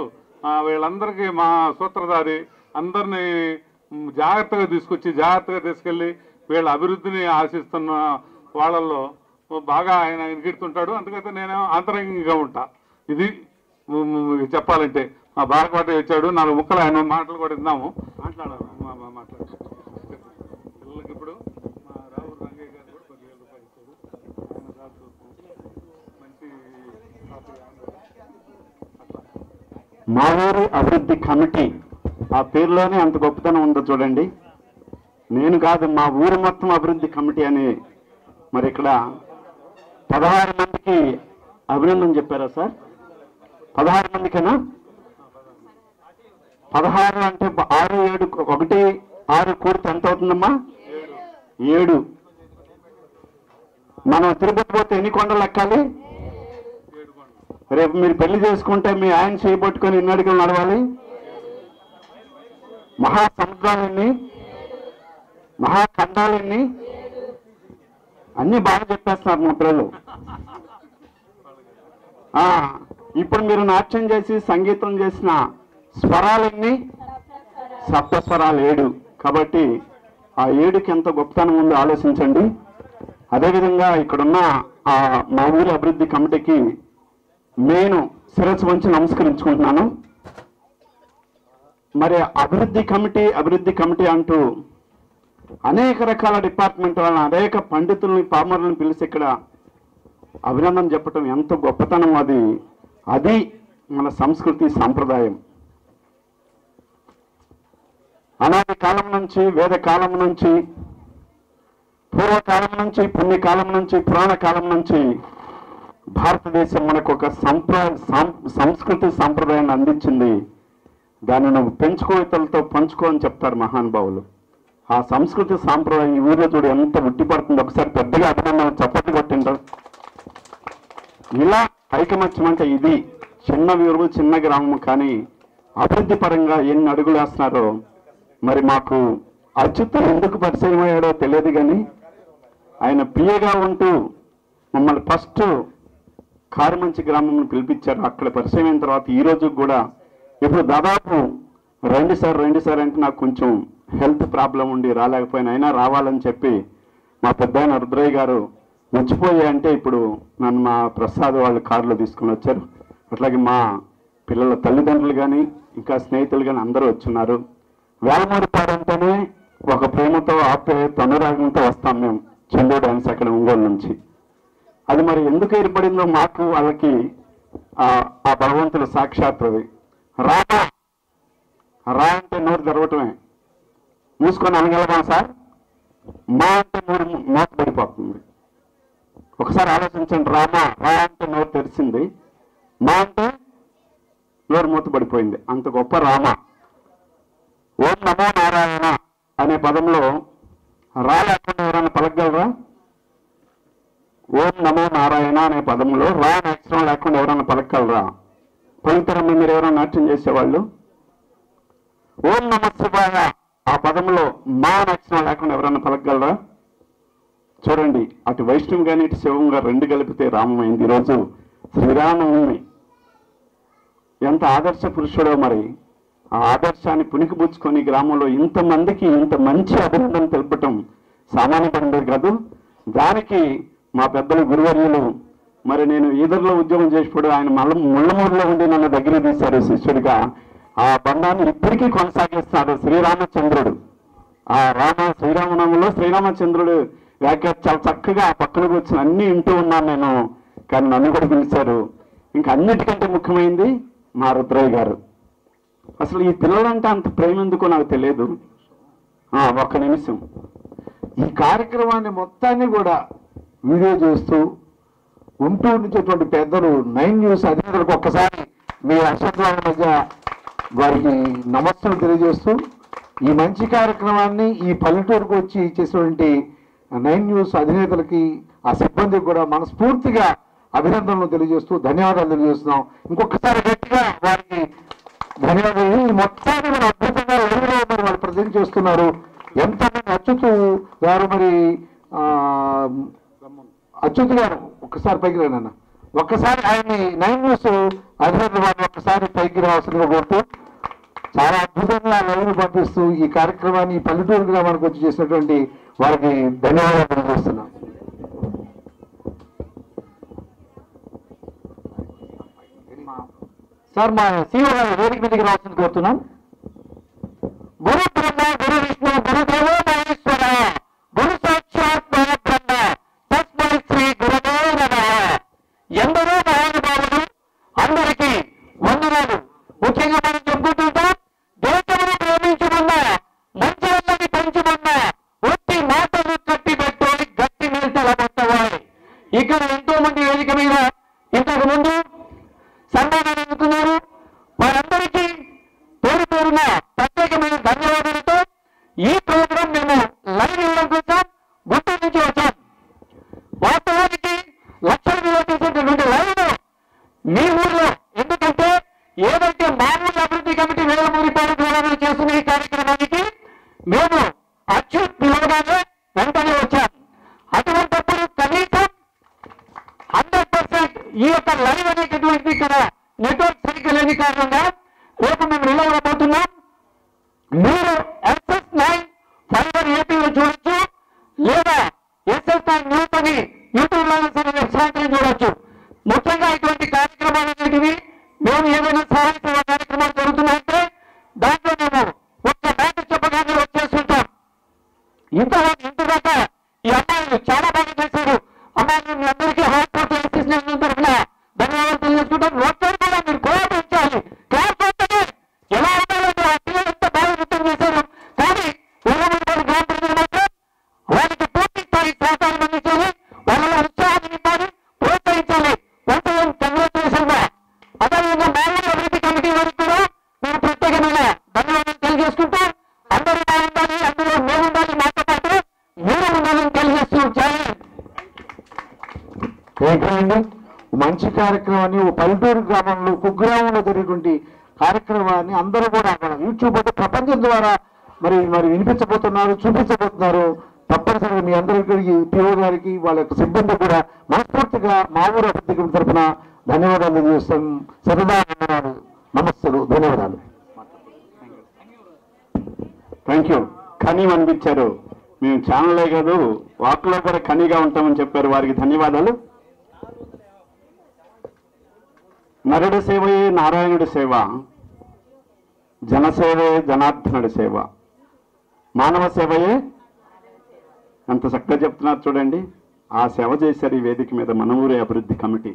వీళ్ళందరికీ మా సూత్రధారి అందరినీ జాగ్రత్తగా తీసుకెళ్ళి వీళ్ళ అభివృద్ధిని ఆశిస్తున్న వాళ్ళల్లో బాగా ఆయన ఎన్గిడుతుంటాడు. అందుకైతే నేను ఆంతరంగికంగా ఉంటా. ఇది చెప్పాలంటే మా బాలకోట వచ్చాడు, 4 ముక్కలు ఆయన మాటలు కూడా ఇద్దాము. మాట్లాడాలి పిల్లలకి. ఇప్పుడు మా రావు రంగయ్య గారు కూడా 10,000 రూపాయలు ఇచ్చాడు. మంచి మా ఊరి అభివృద్ధి కమిటీ, ఆ పేరులోనే అంత గొప్పతనం ఉందో చూడండి. నేను కాదు, మా ఊరు మొత్తం అభివృద్ధి కమిటీ అని. మరి ఇక్కడ 16 మందికి అభినందన చెప్పారా సార్? 16 మందికేనా? 16 అంటే 6, 7, 1, 6 కూడితే ఎంత అవుతుందమ్మా? 7. మనం తిరుపతి పోతే ఎన్ని కొండలు ఎక్కాలి? రేపు మీరు పెళ్లి చేసుకుంటే మీ ఆయన చేయబట్టుకొని ఎన్ని అడుగులు నడవాలి? మహాసముద్రాలన్నీ, మహాఖండాలన్నీ అన్ని బాగా చెప్పేస్తున్నారు మా పిల్లలు. ఇప్పుడు మీరు నాట్యం చేసి సంగీతం చేసిన స్వరాలన్నీ సప్తస్వరాలు 7. కాబట్టి ఆ 7కి ఎంత గొప్పతనం ఉందో ఆలోచించండి. అదేవిధంగా ఇక్కడున్న మా ఊరి అభివృద్ధి కమిటీకి నేను శిరస్సు వంచి నమస్కరించుకుంటున్నాను. మరి అభివృద్ధి కమిటీ అంటూ అనేక రకాల డిపార్ట్మెంట్ వాళ్ళని, అనేక పండితుల్ని, పామరులను పిలిచి ఇక్కడ అభినందన చెప్పటం ఎంత గొప్పతనం. అది మన సంస్కృతి సాంప్రదాయం. అనాది కాలం నుంచి, వేద కాలం నుంచి, పూర్వకాలం నుంచి, పుణ్యకాలం నుంచి, పురాణ కాలం నుంచి భారతదేశం మనకు ఒక సంస్కృతి సాంప్రదాయాన్ని అందించింది. దాన్ని నువ్వు పెంచుకోతలతో పంచుకో అని చెప్తారు మహానుభావులు. ఆ సంస్కృతి సాంప్రదాయం ఈ ఊరిలో చూడు ఎంత ఉట్టిపడుతుంది. ఒకసారి పెద్దగా అభినందన చప్పట్లు కొట్టింటారు. ఇలా ఐకమత్యం అంటే ఇది. చిన్న ఊరు, చిన్న గ్రామం, కానీ అభివృద్ధి పరంగా ఎన్ని అడుగులు వేస్తున్నారో. మరి మాకు అచ్యుత ఎందుకు పరిచయం అయ్యాడో తెలియదు, కానీ ఆయన పిఏగా ఉంటూ మమ్మల్ని ఫస్ట్ కారుమంచి గ్రామం పిలిపించారు. అక్కడ పరిచయం అయిన తర్వాత ఈ రోజు కూడా ఇప్పుడు దాదాపు రెండు సార్ అంటే నాకు కొంచెం హెల్త్ ప్రాబ్లం ఉండి రాలేకపోయినా, అయినా రావాలని చెప్పి మా పెద్ద ఆయన రుద్రయ్య గారు మర్చిపోయా అంటే ఇప్పుడు నన్ను మా ప్రసాద్ వాళ్ళు కారులో తీసుకుని వచ్చారు. అట్లాగే మా పిల్లల తల్లిదండ్రులు కానీ ఇంకా స్నేహితులు కానీ అందరూ వచ్చున్నారు. వేలమూరి పాడంతోనే ఒక ప్రేమతో ఆప్యాయత అనురాగంతో వస్తాం మేము చంద్రుడు డాన్స్ అక్కడ ఒంగోలు నుంచి. అది మరి ఎందుకు ఏర్పడిందో మాకు వాళ్ళకి ఆ భగవంతుడు సాక్షాత్తుది. రా అంటే నోరు తెరవటమే, మూసుకొని అనగలమా సార్? మా అంటే నోరు మూతపడిపోతుంది. ఒకసారి ఆలోచించండి. రా అంటే నోరు తెరిచింది, మా అంటే నోరు మూతపడిపోయింది. అంత గొప్ప రామ. ఓం నమో నారాయణ అనే పదంలో రా లేకుండా ఎవరైనా పలకగలరా? ఓం నమో నారాయణ అనే పదంలో రా అనే అక్షరం లేకుండా ఎవరైనా పలకగలరా? పలుకుతారమ్మా మీరు ఎవరైనా నాట్యం చేసేవాళ్ళు? ఓం నమ శివాయ ఆ పదంలో మా అనే అక్షరం లేకుండా ఎవరైనా పలకగలరా? చూడండి, అటు వైష్ణవం కానీ ఇటు శివం గారు రెండు కలిపితే రామమైంది. ఈరోజు శ్రీరామనవమి. ఎంత ఆదర్శ పురుషుడో. మరి ఆ ఆదర్శాన్ని పుణికిపుచ్చుకొని గ్రామంలో ఇంతమందికి ఇంత మంచి అభినందన తెలపటం సామాన్యపడింది కాదు. దానికి మా పెద్దలు గురువర్యులు, మరి నేను ఈదర్లో ఉద్యోగం చేసినప్పుడు ఆయన ముళ్ళమూరులో ఉండి నన్ను దగ్గర తీశారు శిష్యుడిగా. ఆ బంధాన్ని ఇప్పటికీ కొనసాగిస్తున్నాడు శ్రీరామచంద్రుడు. ఆ శ్రీరామనామంలో శ్రీరామచంద్రుడు వ్యాఖ్య చాలా చక్కగా ఆ పక్కన కూర్చొని అన్ని వింటూ ఉన్నాను నేను. కానీ నన్ను కూడా పిలిచారు. ఇంకా అన్నిటికంటే ముఖ్యమైనది మా రుద్రయ్య గారు. అసలు ఈ పిల్లలంటే అంత ప్రేమ ఎందుకో నాకు తెలియదు. ఒక్క నిమిషం. ఈ కార్యక్రమాన్ని మొత్తాన్ని కూడా వీడియో చేస్తూ ఉంటూ ఉంచేటువంటి పెద్దలు 9 న్యూస్ అధినేతలకు ఒక్కసారి మీ అశ్వత్థామ మధ్య వారికి నమస్సులు తెలియజేస్తూ ఈ మంచి కార్యక్రమాన్ని ఈ పల్లెటూరుకు వచ్చి చేసినటువంటి 9 న్యూస్ అధినేతలకి ఆ సిబ్బందికి కూడా మనస్ఫూర్తిగా అభినందనలు తెలియజేస్తూ ధన్యవాదాలు తెలియజేస్తున్నాం. ఇంకొకసారి గట్టిగా వారికి ధన్యవాదాలు. ఈ మొత్తాన్ని మనం అద్భుతంగా లైవ్లో మరి వాళ్ళు ప్రజెంట్ చేస్తున్నారు. ఎంతమంది అచ్యుత్ గారు, మరి అచ్యుత్ గారు ఒక్కసారి పైకి రానన్న, ఒక్కసారి ఆయన్ని 9 న్యూస్ అధినేతలు వారిని ఒక్కసారి పైకి రావాల్సిందిగా కోరుతూ చాలా అద్భుతంగా లైవ్ పంపిస్తూ ఈ కార్యక్రమాన్ని ఈ పల్లెటూరు గ్రామానికి వచ్చి చేసినటువంటి వారికి ధన్యవాదాలు తెలియజేస్తున్నాం. సార్ మా సీఓ వేదిక మీదకి రావాల్సింది కోరుతున్నాం. గురు బ్రహ్మ గురు విష్ణు గురుదేవో మహేశ్వర గురు సాక్షాత్ పరబ్రహ్మ తస్మై శ్రీ గురుదే నమః. ఎందరో మహానుభావులు, అందరికీ వందనాలు. ముఖ్యంగా మనం చెప్పుకుంటుంటాం, దేశమును ప్రేమించమన్నా మంచి వల్లని పెంచమన్నా ఒట్టి మాటలు కట్టి పెట్టుకొని గట్టి నిలిచిన మొత్తవాయి. ఇక్కడ ఎంతో మంది వేదిక మీద ఇంతకు ముందు సన్మానాలు అందుతున్నారు. వారందరికీ పేరు పేరున ప్రత్యేకమైన ధన్యవాదాలతో ఈ ప్రోగ్రాం మేము లైవ్ ఇవ్వడం కోసం గుంటూరు నుంచి వచ్చాం. వాస్తవానికి లక్షల విలువ చేసేటటువంటి లైవ్ మీ ఊర్లో, ఎందుకంటే ఏదైతే మామూలు అభివృద్ధి కమిటీ వేలమూరి పాడు చేస్తున్న ఈ కార్యక్రమానికి మేము అచ్యుత్ పిలవగానే వెంటనే వచ్చాం. అటువంటిప్పుడు కనీసం 100% ఈ యొక్క లైవ్ అనేటటువంటి ఇక్కడ నెట్వర్క్ సరిగ్గా లేని కారణంగా రేపు మేము రిలే అవ్వబోతున్నాం. మీరు SS9 ఫైబర్ ఏపీలో చూడొచ్చు, లేదా SS9 న్యూస్ అని యూట్యూబ్ లో సరే వెబ్సైట్ చూడొచ్చు. ముఖ్యంగా ఇటువంటి కార్యక్రమాలు అనేటివి మేము ఏదైనా సహాయ సేవా కార్యక్రమాలు జరుగుతున్నాయంటే దాంట్లో మేము ఒక్క మాట చెప్పగానే వచ్చేస్తుంటాం. ఇంతదాకా ఈ అమ్మాయిలు చాలా బాగా చేశారు. అమ్మాయిలు మీ అందరికీ హాస్పిటల్ తరఫున ధన్యవాదాలు తెలియజేసుకుంటాం. ఒక్కరు కూడా మీరు కోఆపరేట్ క్లాస్ అంటే ఎలా ఉండాలంటే ఆ పిల్లలు ఎంత బాగా నృత్యం చేశారు. కానీ గ్రామ ప్రజలు మాత్రం వాళ్ళకి పూర్తి స్థాయి సహకారం అందించాలి, వాళ్ళ ఉత్సాహాన్ని నింపాలి, ప్రోత్సహించాలి. ఏంటండి మంచి కార్యక్రమాన్ని ఓ పల్లెటూరు గ్రామంలో కుగ్రామంలో జరిగేటువంటి కార్యక్రమాన్ని అందరూ కూడా అక్కడ యూట్యూబ్ అంటే ప్రపంచం ద్వారా మరి వినిపించబోతున్నారు, చూపించబోతున్నారు. తప్పనిసరిగా మీ అందరికీ పిఓ గారికి వాళ్ళ యొక్క సిబ్బంది కూడా మనస్ఫూర్తిగా మా ఊరు అభివృద్ధి కమిటీ తరఫున ధన్యవాదాలు తెలియజేస్తాం. సరదా నమస్తలు, ధన్యవాదాలు. Thank you. కనీ అనిపించారు. మేము ఛానలే కాదు వాక్లో కూడా కనీగా ఉంటామని చెప్పారు. వారికి ధన్యవాదాలు. నరుడి సేవయే నారాయణుడి సేవ, జనసేవయే జనార్దనుడి సేవ, మానవ సేవయే అంత చక్కగా చెప్తున్నారు చూడండి. ఆ సేవ చేశారు ఈ వేదిక మీద మన ఊరి అభివృద్ధి కమిటీ.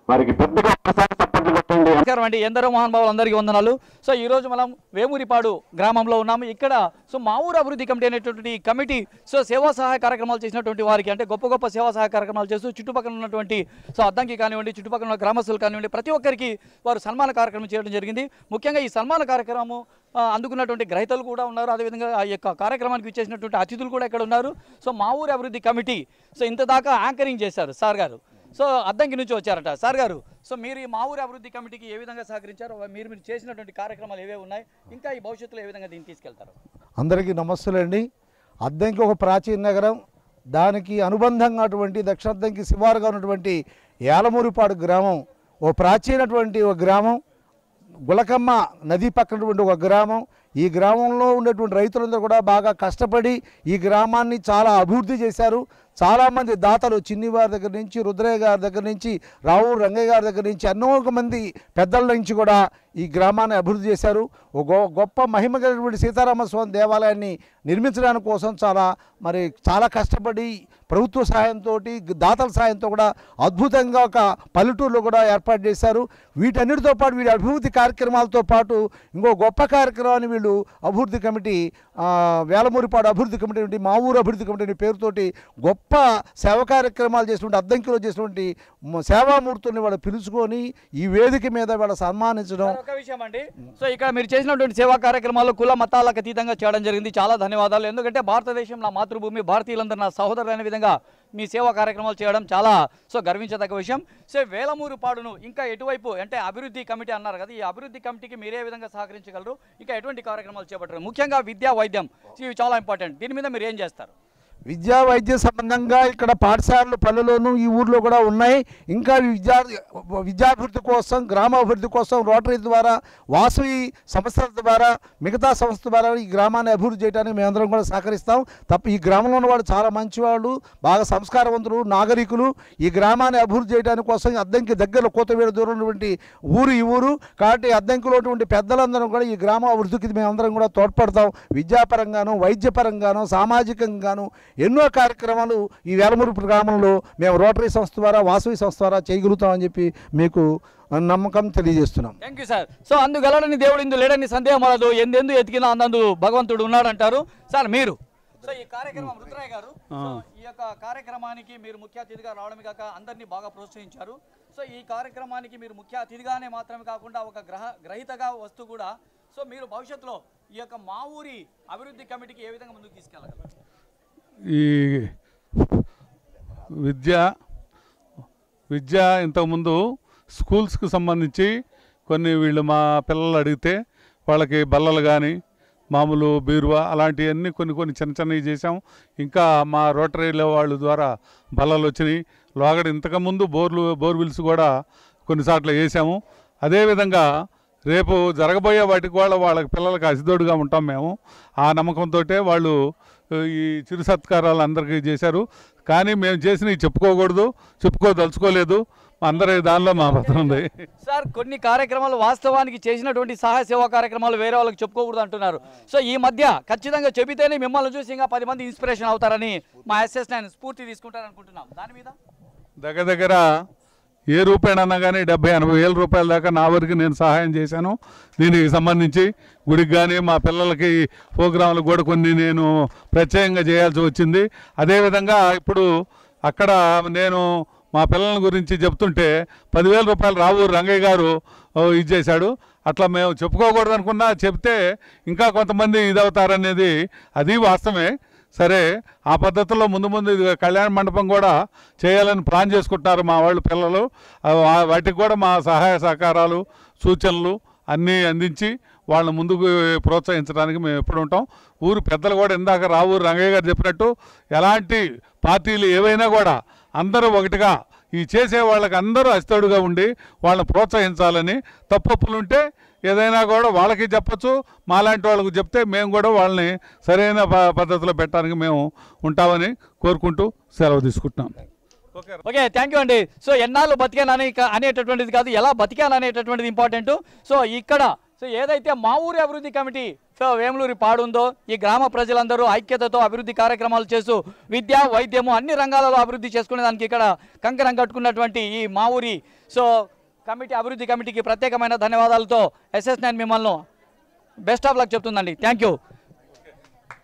వారికి పెద్దగా ఒక్కసారి సపోర్ట్ కొట్టండి. నమస్కారం అండి. ఎందరో మహానుభావులు అందరికీ వందనాలు. సో ఈరోజు మనం వేమూరిపాడు గ్రామంలో ఉన్నాము. ఇక్కడ సో మా ఊరు అభివృద్ధి కమిటీ అనేటువంటి కమిటీ సో సేవా సహాయ కార్యక్రమాలు చేసినటువంటి వారికి అంటే గొప్ప గొప్ప సేవా సహాయ కార్యక్రమాలు చేస్తూ చుట్టుపక్కల ఉన్నటువంటి సో అద్దంకి కానివ్వండి, చుట్టుపక్కల ఉన్న గ్రామస్తులు కానివ్వండి, ప్రతి ఒక్కరికి వారు సన్మాన కార్యక్రమం చేయడం జరిగింది. ముఖ్యంగా ఈ సన్మాన కార్యక్రమం అందుకున్నటువంటి గ్రహీతలు కూడా ఉన్నారు. అదేవిధంగా ఆ యొక్క కార్యక్రమానికి ఇచ్చేసినటువంటి అతిథులు కూడా ఇక్కడ ఉన్నారు. సో మా ఊరి అభివృద్ధి కమిటీ సో ఇంత దాకా యాంకరింగ్ చేశారు సార్ గారు. సో అద్దంకి నుంచి వచ్చారట సార్ గారు. సో మీరు ఈ మా ఊరి అభివృద్ధి కమిటీకి ఏ విధంగా సహకరించారు, మీరు చేసినటువంటి కార్యక్రమాలు ఏవే ఉన్నాయి, ఇంకా ఈ భవిష్యత్తులో ఏ విధంగా దీన్ని తీసుకెళ్తారు? అందరికీ నమస్తులండి. అద్దంకి ఒక ప్రాచీన నగరం, దానికి అనుబంధంగా అటువంటి దక్షిణాద్దంకి శివారుగా ఉన్నటువంటి యాలమూరిపాడు గ్రామం ఓ ప్రాచీనటువంటి ఒక గ్రామం. గులకమ్మ నది పక్కనటువంటి ఒక గ్రామం. ఈ గ్రామంలో ఉండేటువంటి రైతులందరూ కూడా బాగా కష్టపడి ఈ గ్రామాన్ని చాలా అభివృద్ధి చేశారు. చాలామంది దాతలు చిన్నివారి దగ్గర నుంచి, రుద్రయ్య గారి దగ్గర నుంచి, రావు రంగయ్య గారి దగ్గర నుంచి, అనేక మంది పెద్దల నుంచి కూడా ఈ గ్రామాన్ని అభివృద్ధి చేశారు. ఒక గొప్ప మహిమ కలిగినటువంటి సీతారామస్వామి దేవాలయాన్ని నిర్మించడానికి కోసం చాలా కష్టపడి ప్రభుత్వ సహాయంతో, దాతల సహాయంతో కూడా అద్భుతంగా ఒక పల్లెటూరులో కూడా ఏర్పాటు చేశారు. వీటన్నిటితో పాటు వీడి అభివృద్ధి కార్యక్రమాలతో పాటు ఇంకో గొప్ప కార్యక్రమాన్ని వీళ్ళు అభివృద్ధి కమిటీ వేలమూరిపాడు అభివృద్ధి కమిటీ, మా ఊరు అభివృద్ధి కమిటీ అనే పేరుతోటి గొప్ప సేవా కార్యక్రమాలు చేసినటువంటి అద్దంకిలో చేసినటువంటి సేవామూర్తుల్ని వాళ్ళు పిలుచుకొని ఈ వేదిక మీద వాళ్ళు సన్మానించడం. ఒక విషయం అండి, సో ఇక్కడ మీరు చేసినటువంటి సేవా కార్యక్రమాలు కుల మతాలకు అతీతంగా చేయడం జరిగింది. చాలా ధన్యవాదాలు. ఎందుకంటే భారతదేశం నా మాతృభూమి, భారతీయులందరూ నా సహోదరులు అనే విధంగా మీ సేవా కార్యక్రమాలు చేయడం చాలా గర్వించదగ్గ విషయం. సో వేలమూరిపాడును ఇంకా ఎటువైపు అంటే అభివృద్ధి కమిటీ అన్నారు కదా, ఈ అభివృద్ధి కమిటీకి మీరే విధంగా సహకరించగలరు, ఇంకా ఎటువంటి కార్యక్రమాలు చేపట్టారు? ముఖ్యంగా విద్యా, వైద్యం ఇవి చాలా ఇంపార్టెంట్. దీని మీద మీరు ఏం చేస్తారు? విద్యా వైద్య సంబంధంగా ఇక్కడ పాఠశాలలు పల్లెలోనూ ఈ ఊర్లో కూడా ఉన్నాయి. ఇంకా విద్యాభివృద్ధి కోసం, గ్రామాభివృద్ధి కోసం రోటరీ ద్వారా, వాసవి సంస్థల ద్వారా, మిగతా సంస్థ ద్వారా ఈ గ్రామాన్ని అభివృద్ధి చేయడానికి మేమందరం కూడా సహకరిస్తాం. ఈ గ్రామంలో ఉన్న వాళ్ళు చాలా మంచివాళ్ళు, బాగా సంస్కారవంతులు, నాగరికులు. ఈ గ్రామాన్ని అభివృద్ధి చేయడానికి కోసం అద్దంకి దగ్గరలో కోతవేడు దూరం ఉన్నటువంటి ఊరు ఈ ఊరు కాబట్టి అద్దంకిలో ఉన్నటువంటి పెద్దలందరం కూడా ఈ గ్రామ అభివృద్ధికి మేమందరం కూడా తోడ్పడతాం. విద్యాపరంగాను, వైద్యపరంగాను, సామాజికంగాను ఎన్నో కార్యక్రమాలు ఈ వేలమూరి గ్రామంలో మేము రోటరీ సంస్థ ద్వారా, వాసవి సంస్థ ద్వారా చేయగలుగుతామని చెప్పి మీకు నమ్మకం తెలియజేస్తున్నాం. Thank you sir. సో అందుగలడని దేవుడు ఇందు లేడని సందేహం వలదు, ఎందెందు ఎతికినా అందందు భగవంతుడు ఉన్నాడంటారు. సార్ మీరు సో ఈ కార్యక్రమం రుద్రయ్య గారు, ఈ యొక్క కార్యక్రమానికి మీరు ముఖ్య అతిథిగా రావడమే కాక అందరినీ బాగా ప్రోత్సహించారు. సో ఈ కార్యక్రమానికి మీరు ముఖ్య అతిథిగానే మాత్రమే కాకుండా ఒక గ్రహీతగా వస్తూ కూడా సో మీరు భవిష్యత్తులో ఈ యొక్క మా ఊరి అభివృద్ధి కమిటీకి ఏ విధంగా ముందుకు తీసుకెళ్ళగలరు? ఈ విద్య ఇంతకుముందు స్కూల్స్కి సంబంధించి వీళ్ళు మా పిల్లలు అడిగితే వాళ్ళకి బల్లలు కానీ, మామూలు బీరువా అలాంటివన్నీ కొన్ని చిన్నవి చేసాం. ఇంకా మా రోటరీలో వాళ్ళ ద్వారా బల్లలు వచ్చినాయి. లోగడ ఇంతకుముందు బోర్విల్స్ కూడా కొన్నిసార్లు వేసాము. అదేవిధంగా రేపు జరగబోయే వాటికి వాళ్ళకి పిల్లలకి అసిదోడుగా ఉంటాం మేము. ఆ నమ్మకంతో వాళ్ళు ఈ చిరు సత్కారాలు అందరికీ చేశారు. కానీ మేము చేసినవి చెప్పుకోదలుచుకోలేదు. అందరి దానిలో మా పత్రం ఉంది. సార్ కొన్ని కార్యక్రమాలు వాస్తవానికి చేసినటువంటి సహాయ సేవా కార్యక్రమాలు వేరే వాళ్ళకి చెప్పుకోకూడదు అంటున్నారు. సో ఈ మధ్య ఖచ్చితంగా చెబితేనే మిమ్మల్ని చూసి ఇంకా 10 మంది ఇన్స్పిరేషన్ అవుతారని మా SS9 స్ఫూర్తి తీసుకుంటారనుకుంటున్నాం. దాని మీద దగ్గర ఏ రూపాయనన్నా కానీ 70-80 వేల రూపాయల దాకా నా వరకు నేను సహాయం చేశాను. దీనికి సంబంధించి గుడికి కానీ మా పిల్లలకి ప్రోగ్రాంలకు కూడా కొన్ని నేను ప్రత్యేకంగా చేయాల్సి వచ్చింది. అదేవిధంగా ఇప్పుడు అక్కడ నేను మా పిల్లల గురించి చెప్తుంటే 10,000 రూపాయలు రావు రంగయ్య గారు ఇచ్చేశాడు. అట్లా మేము చెప్పుకోకూడదు అనుకున్నా, చెప్తే ఇంకా కొంతమంది ఇదవుతారనేది అది వాస్తవమే. సరే ఆ పద్ధతిలో ముందు ముందు ఇది కళ్యాణ మండపం కూడా చేయాలని ప్లాన్ చేసుకుంటున్నారు మా వాళ్ళు పిల్లలు. వాటికి కూడా మా సహాయ సహకారాలు సూచనలు అన్నీ అందించి వాళ్ళని ముందుకు ప్రోత్సహించడానికి మేము ఎప్పుడు ఉంటాం. ఊరు పెద్దలు కూడా ఇందాక రావూరు రంగయ్య గారు చెప్పినట్టు ఎలాంటి పార్టీలు ఏవైనా కూడా అందరూ ఒకటిగా ఈ చేసే వాళ్ళకి అందరూ అస్తడుగా ఉండి వాళ్ళని ప్రోత్సహించాలని, తప్పులుంటే ఏదైనా కూడా వాళ్ళకి చెప్పచ్చు, మాలాంటి వాళ్ళకు చెప్తే మేము కూడా వాళ్ళని సరైన పద్ధతిలో పెట్టడానికి మేము ఉంటామని కోరుకుంటూ సెలవు తీసుకుంటున్నాం. ఓకే, థ్యాంక్ యూ అండి. సో ఎన్నాళ్ళు బతికానని అనేటటువంటిది కాదు, ఎలా బతికాననేటటువంటిది ఇంపార్టెంట్. సో ఇక్కడ సో ఏదైతే మా ఊరి అభివృద్ధి కమిటీ సో వేములూరి పాడుందో ఈ గ్రామ ప్రజలందరూ ఐక్యతతో అభివృద్ధి కార్యక్రమాలు చేస్తూ విద్య వైద్యము అన్ని రంగాలలో అభివృద్ధి చేసుకునే దానికి ఇక్కడ కంకణం కట్టుకున్నటువంటి ఈ మా ఊరి సో కమిటీ అభివృద్ధి కమిటీకి ప్రత్యేకమైన ధన్యవాదాలతో SS9 మిమ్మల్ని బెస్ట్ ఆఫ్ లక్ చెప్తుందండి. Thank you.